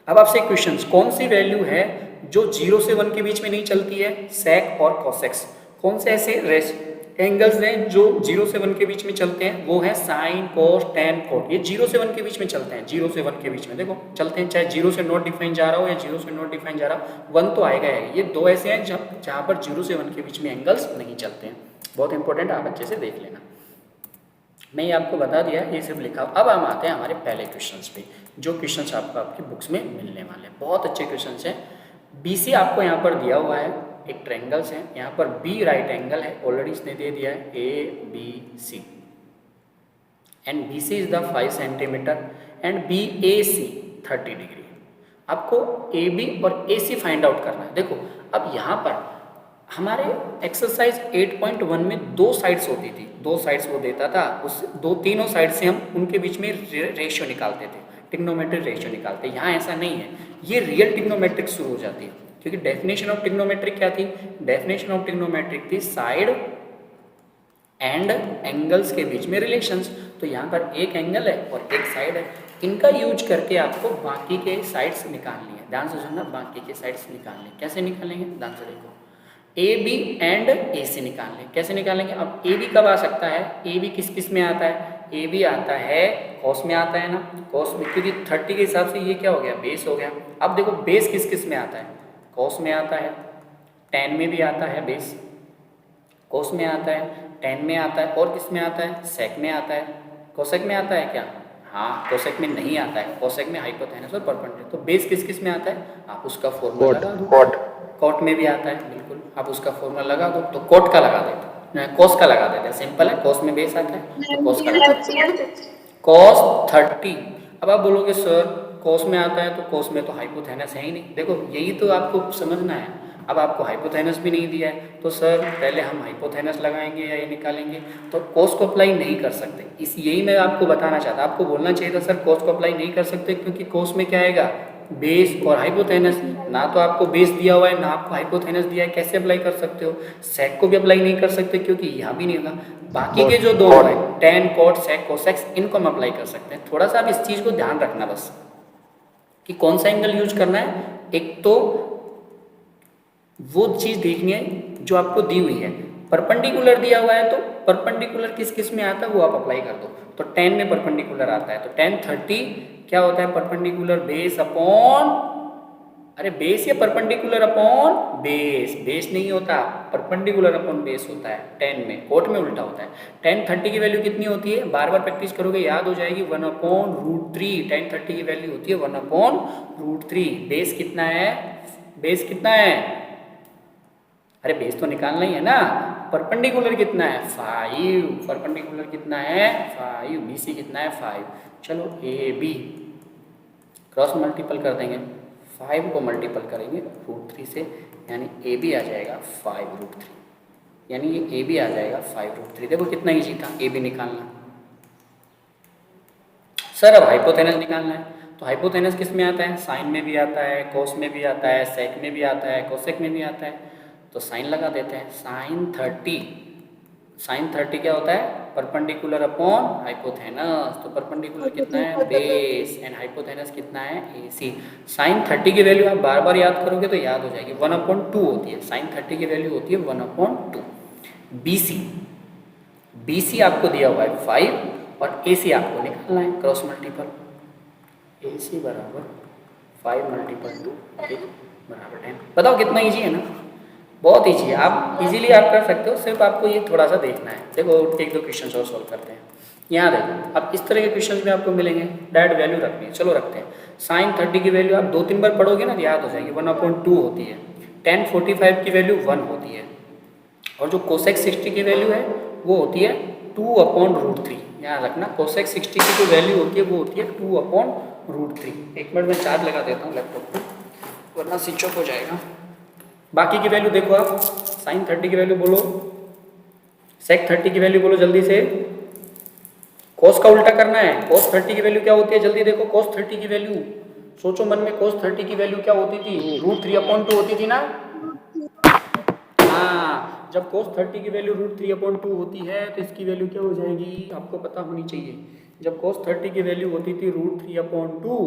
अब आपसे क्वेश्चन, कौन सी वैल्यू है जो 0 से 1 के बीच में नहीं चलती है, सेक और कोसेक्स। कौन से ऐसे एंगल्स हैं जो 0 से 1 के बीच में चलते हैं, वो है साइन, कोस, टेन, कोट। ये 0 से 1 के बीच में चलते हैं, 0 से 1 के बीच में देखो चलते हैं, चाहे 0 से नॉट डिफाइन जा रहा हो या 0 से नॉट डिफाइन जा रहा हो, 1 तो आएगा है। ये दो ऐसे हैं जहाँ पर 0 से 1 के बीच में एंगल्स नहीं चलते हैं। बहुत इंपॉर्टेंट, आप अच्छे से देख लेना। मैं ये आपको बता दिया, ये सिर्फ लिखा। अब हम आते हैं हमारे पहले क्वेश्चंस पे, जो क्वेश्चंस आपको आपकी बुक्स में मिलने वाले हैं। बहुत अच्छे क्वेश्चंस हैं। BC आपको यहाँ पर दिया हुआ है, एक ट्रायंगल्स है, यहाँ पर B राइट एंगल है, ऑलरेडी इसने दे दिया है ABC, and BC is the 5 centimetre and BAC 30 degree. आपको AB और AC फाइंड आउट करना है। देखो अब यहाँ पर हमारे एक्सरसाइज 8.1 में दो साइड्स होती थी, दो साइड्स वो देता था, उस तीनों साइड से हम उनके बीच में रेशियो निकालते थे, ट्रिग्नोमेट्रिक रेशियो निकालते। यहाँ ऐसा नहीं है, ये रियल ट्रिग्नोमेट्रिक शुरू हो जाती है। क्योंकि डेफिनेशन ऑफ ट्रिग्नोमेट्रिक क्या थी, डेफिनेशन ऑफ ट्रिग्नोमेट्रिक थी साइड एंड एंगल्स के बीच में रिलेशंस। तो यहाँ पर एक एंगल है और एक साइड है, इनका यूज करके आपको बाकी के साइड्स निकालनी है। ध्यान से सुनना, बाकी के साइड्स निकालने, कैसे निकालेंगे, ध्यान से देखो। AB एंड AC निकालने, कैसे निकालेंगे। अब AB कब आ सकता है, AB किस किस में आता है, AB आता है कॉस में आता है ना, कॉस में, क्योंकि 30 के हिसाब से ये क्या हो गया, बेस हो गया। अब देखो बेस किस किस में आता है, कॉस में आता है, टेन में भी आता है बेस, कॉस में आता है, टेन में आता है, और किस में आता है, सेक में आता है। कोसेक में आता है क्या, हाँ, कोसेक में नहीं आता है, कोसेक में हाइपोथेनस और परपेंडिकुलर। तो बेस किस किस में आता है, आप उसका फॉर्मूला लगा दो। कॉट में भी आता है, बिल्कुल, आप उसका फॉर्मूला लगा दो। तो कॉट का लगा देते, कॉस का लगा देते हैं, सिंपल है, कॉस में बेस आता है तो कॉस का लगा देते हैं, कॉस 30। अब आप बोलोगे सर कोस में आता है तो कोस में तो हाइपोथेनस है ही नहीं। देखो यही तो आपको समझना है। अब आपको हाइपोथेनस भी नहीं दिया है तो सर पहले हम हाइपोथेनस लगाएंगे या ये निकालेंगे, तो कोस को अप्लाई नहीं कर सकते। इस यही मैं आपको बताना चाहता, आपको बोलना चाहिए था सर कोस को अप्लाई नहीं कर सकते क्योंकि कोस में क्या आएगा, बेस और हाइपोथेनस। ना तो आपको बेस दिया हुआ है ना आपको हाइपोथेनस दिया है, कैसे अप्लाई कर सकते हो। सेक को भी अप्लाई नहीं कर सकते क्योंकि यहाँ भी नहीं होगा। बाकी के जो दो है टेन, कॉट, सेक, कोसेक्स, इनको हम अप्लाई कर सकते हैं। थोड़ा सा आप इस चीज़ को ध्यान रखना बस कि कौन सा एंगल यूज करना है। एक तो वो चीज़ देखनी है जो आपको दी हुई है। परपेंडिकुलर दिया हुआ है तो परपेंडिकुलर किस किस में आता है वो आप अप्लाई कर दो। तो 10 में परपेंडिकुलर आता है तो 10 30 क्या होता है, परपेंडिकुलर बेस अपॉन, अरे बेस या परपेंडिकुलर अपॉन बेस, बेस नहीं होता, परपेंडिकुलर अपॉन बेस होता है 10 में। कोट में उल्टा होता है। 10 30 की वैल्यू कितनी होती है, बार बार प्रैक्टिस करोगे याद हो जाएगी, 1/√3। 10 30 की वैल्यू होती है 1/√3। बेस कितना है, बेस कितना है, अरे बेस तो निकालना ही है ना। परपेंडिकुलर कितना है 5, परपेंडिकुलर कितना है 5, BC कितना है 5। चलो AB क्रॉस मल्टीपल कर देंगे, 5 को मल्टीपल करेंगे √3 से, यानी AB आ जाएगा 5√3, यानी ये AB आ जाएगा 5√3। देखो कितना ईजी था AB निकालना। सर अब हाइपोथेनस निकालना है तो हाइपोथेनस किस में आता है, साइन में भी आता है, कोस में भी आता है, सेक में भी आता है, कोसेक में भी आता है। तो साइन लगा देते हैं, साइन 30, साइन 30 क्या होता है, परपेंडिकुलर अपॉन हाइपोथेनस। तो परपेंडिकुलर कितना है बेस एंड हाइपोथेनस कितना है AC। साइन 30 की वैल्यू आप बार बार याद करोगे तो याद हो जाएगी, 1/2 होती है। साइन 30 की वैल्यू होती है 1/2। BC आपको दिया हुआ है 5 और AC आपको निकालना है क्रॉस मल्टीपल। AC बराबर 5 × 2 बराबर 10। बताओ कितना ईजी है ना, बहुत ईजी है। आप इजीली आप कर सकते हो, सिर्फ आपको ये थोड़ा सा देखना है। देखो एक दो क्वेश्चन और सॉल्व करते हैं। यहाँ देखो अब इस तरह के क्वेश्चन में आपको मिलेंगे, डायरेक्ट वैल्यू रखनी है। चलो रखते हैं, साइन 30 की वैल्यू आप 2-3 बार पढ़ोगे ना तो याद हो जाएगी, 1/2 होती है। tan 45 की वैल्यू 1 होती है और जो कोसेक 60 की वैल्यू है वो होती है 2/√3। यहाँ रखना, कोसेक 60 की जो वैल्यू होती है वो होती है 2/√3। एक मिनट में चार्ज लगा देता हूँ लैपटॉप को वरना स्विच ऑफ हो जाएगा। बाकी की वैल्यू देखो आप, साइन 30 की वैल्यू बोलो, सेक 30 की वैल्यू बोलो जल्दी से। कोस का उल्टा करना है, कोस 30 की वैल्यू क्या होती है जल्दी देखो। कोस 30 की वैल्यू सोचो मन में, कोस 30 की वैल्यू क्या होती थी, √3/2 होती थी ना। हाँ, जब कोस 30 की वैल्यू √3/2 होती है तो इसकी वैल्यू क्या हो जाएगी, आपको पता होनी चाहिए। जब कोस 30 की वैल्यू होती थी √3/2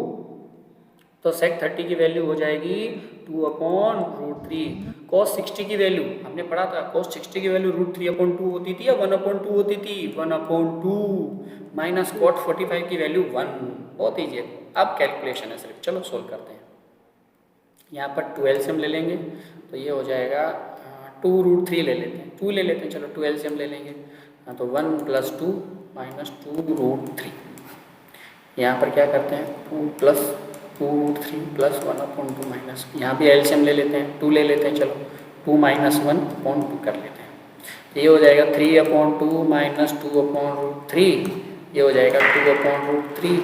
तो सेक 30 की वैल्यू हो जाएगी 2/√3। cos 60 की वैल्यू हमने पढ़ा था, cos 60 की वैल्यू √3/2 होती थी या 1/2 होती थी, 1/2 माइनस cot 45 की वैल्यू 1। बहुत ईजी है, अब कैलकुलेशन है सिर्फ। चलो सोल्व करते हैं। यहाँ पर 2 LCM ले लेंगे तो ये हो जाएगा 2√3 ले लेते हैं, 2 ले लेते हैं। चलो 2 LCM ले लेंगे, हाँ तो 1 + 2 - 2√3। यहाँ पर क्या करते हैं 2 + 2√3 + 1/2 माइनस, यहाँ भी एलसीएम ले लेते हैं, 2 ले लेते हैं। चलो 2 - 1/2 कर लेते हैं। ये हो जाएगा 3/2 - 2/√3, ये हो जाएगा 2/√3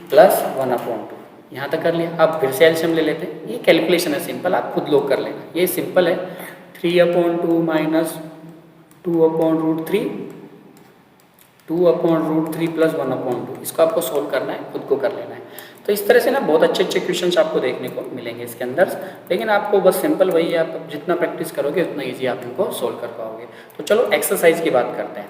+ 1/2। यहाँ तक कर लिया। अब फिर से एलसीएम ले लेते हैं, ये कैलकुलेशन है सिंपल, आप खुद लोग कर लेना, ये सिंपल है। 3/2 - 2/√3, 2/√3 + 1/2, इसको आपको सोल्व करना है, खुद को कर लेना है। तो इस तरह से ना बहुत अच्छे अच्छे क्वेश्चंस आपको देखने को मिलेंगे इसके अंदर, लेकिन आपको बस सिंपल वही है, आप जितना प्रैक्टिस करोगे उतना ईजी आप इनको सोल्व कर पाओगे। तो चलो एक्सरसाइज की बात करते हैं।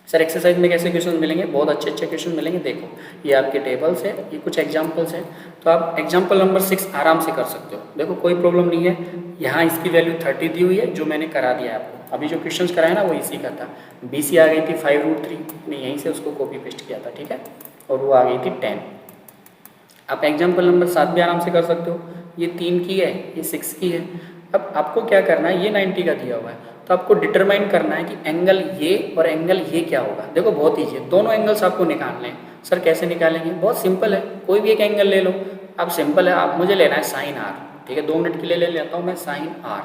सर एक्सरसाइज में कैसे क्वेश्चन मिलेंगे, बहुत अच्छे अच्छे क्वेश्चन मिलेंगे। देखो ये आपके टेबल्स है, ये कुछ एग्जाम्पल्स हैं, तो आप एग्जाम्पल नंबर 6 आराम से कर सकते हो। देखो कोई प्रॉब्लम नहीं है, यहाँ इसकी वैल्यू 30 दी हुई है जो मैंने करा दिया आपको। अभी जो क्वेश्चन कराया ना वो इसी का था। BC आ गई थी 5√3, मैंने यहीं से उसको कॉपी पेस्ट किया था, ठीक है, और वो आ गई थी 10। आप एग्जाम्पल नंबर 7 भी आराम से कर सकते हो। ये 3 की है, ये 6 की है। अब आपको क्या करना है, ये 90 का दिया हुआ है तो आपको डिटरमाइन करना है कि एंगल ये और एंगल ये क्या होगा। देखो बहुत ईजी है, दोनों एंगल्स आपको निकालने हैं। सर कैसे निकालेंगे, बहुत सिंपल है, कोई भी एक एंगल ले लो आप, सिंपल है। आप मुझे लेना है साइन R, ठीक है, 2 मिनट के लिए ले लेता हूँ मैं साइन R।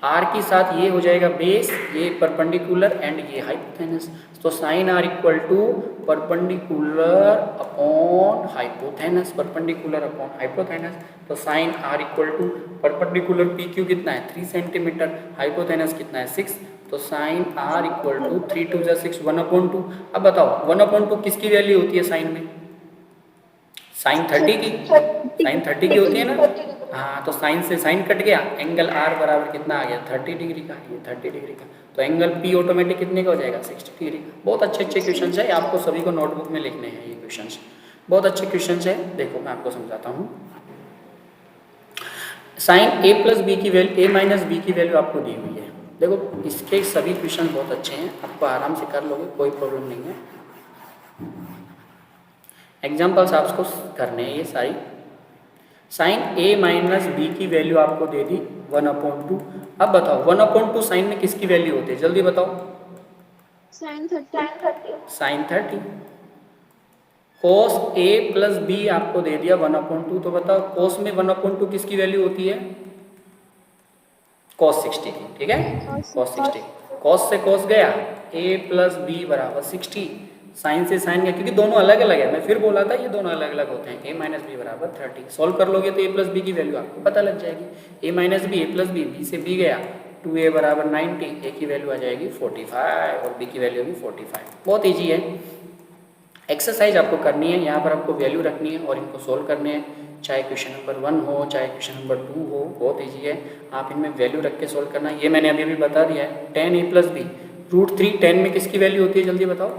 R के साथ ये हो जाएगा बेस, ये परपेंडिकुलर एंड ये हाइपोथेनस। तो sine r equal to perpendicular upon hypotenuse, perpendicular upon hypotenuse. तो sine r equal to perpendicular p q कितना है 3 सेंटीमीटर, हाइपोथेनस कितना है 6, तो साइन आर इक्वल टू 3 2 6 1/2। अब बताओ 1/2 किसकी वैल्यू होती है साइन में? साइन 30 की, साइन 30 की होती है ना। हाँ, तो साइन से साइन कट गया, एंगल आर बराबर कितना आ गया 30 डिग्री का, ये 30 डिग्री का। तो एंगल पी ऑटोमेटिक कितने का हो जाएगा 60 डिग्री का। बहुत अच्छे अच्छे क्वेश्चन है, आपको सभी को नोटबुक में लिखने हैं ये क्वेश्चन, बहुत अच्छे क्वेश्चन है। देखो मैं आपको समझाता हूँ। साइन ए प्लस बी की वैल्यू, ए माइनस बी की वैल्यू आपको दी हुई है। देखो इसके सभी क्वेश्चन बहुत अच्छे हैं, आपको आराम से कर लोगे, कोई प्रॉब्लम नहीं है। एग्जाम्पल्स आपको करने हैं ये सारी। साइन ए माइनस बी की वैल्यू आपको दे दी 1/2। अब बताओ 1/2 साइन में किसकी वैल्यू होती है, जल्दी बताओ। साइन 30। साइन 30। कोस ए प्लस बी आपको दे दिया 1/2, तो बताओ कोस में 1/2 किसकी वैल्यू होती है? cos 60 की, ठीक है। cos 60, cos से cos गया, a प्लस बी बराबर 60, साइन से साइन गया, क्योंकि दोनों अलग अलग है, मैं फिर बोला था ये दोनों अलग अलग होते हैं। a माइनस बी बराबर 30, सॉल्व कर लोगे तो a प्लस बी की वैल्यू आपको पता लग जाएगी। a minus B, a plus B, b से b गया, 2a बराबर 90, a की वैल्यू आ जाएगी 45 और b की वैल्यू भी 45। बहुत ईजी है। एक्सरसाइज आपको करनी है, यहाँ पर आपको वैल्यू रखनी है और इनको सोल्व करने हैं, चाहे क्वेश्चन नंबर 1 हो चाहे क्वेश्चन नंबर 2 हो, बहुत इजी है। आप इनमें वैल्यू रख के सोल्व करना है। ये मैंने अभी बता दिया है। tan a प्लस बी √3, 10 में किसकी वैल्यू होती है जल्दी बताओ?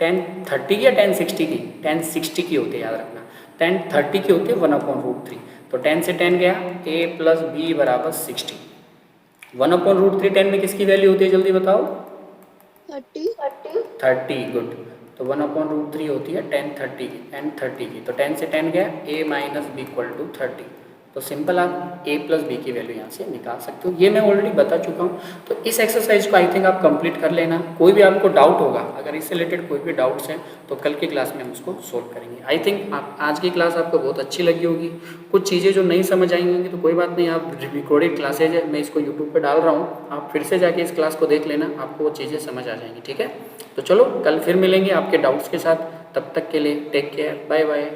tan 30 की या tan 60 की? tan 60 की होती है, याद रखना। tan 30 की होती है 1/√3, तो 10 से 10 गया, a प्लस बी बराबर 60। 1/√3 10 में किसकी वैल्यू होती है जल्दी बताओ? 30, गुड। तो 1/√3 होती है tan 30 की, tan 30 की, तो 10 से 10 गया, a minus B equal to 30। तो सिंपल आप a प्लस बी की वैल्यू यहाँ से निकाल सकते हो। ये मैं ऑलरेडी बता चुका हूँ। तो इस एक्सरसाइज को आई थिंक आप कंप्लीट कर लेना। कोई भी आपको डाउट होगा, अगर इससे रिलेटेड कोई भी डाउट्स हैं तो कल की क्लास में हम उसको सोल्व करेंगे। आई थिंक आप आज की क्लास आपको बहुत अच्छी लगी होगी। कुछ चीज़ें जो नहीं समझ आई होंगी तो कोई बात नहीं, आप रिकॉर्डेड क्लासेज है, मैं इसको यूट्यूब पर डाल रहा हूँ, आप फिर से जाके इस क्लास को देख लेना, आपको वो चीज़ें समझ आ जाएंगी, ठीक है। तो चलो कल फिर मिलेंगे आपके डाउट्स के साथ, तब तक के लिए टेक केयर, बाय बाय।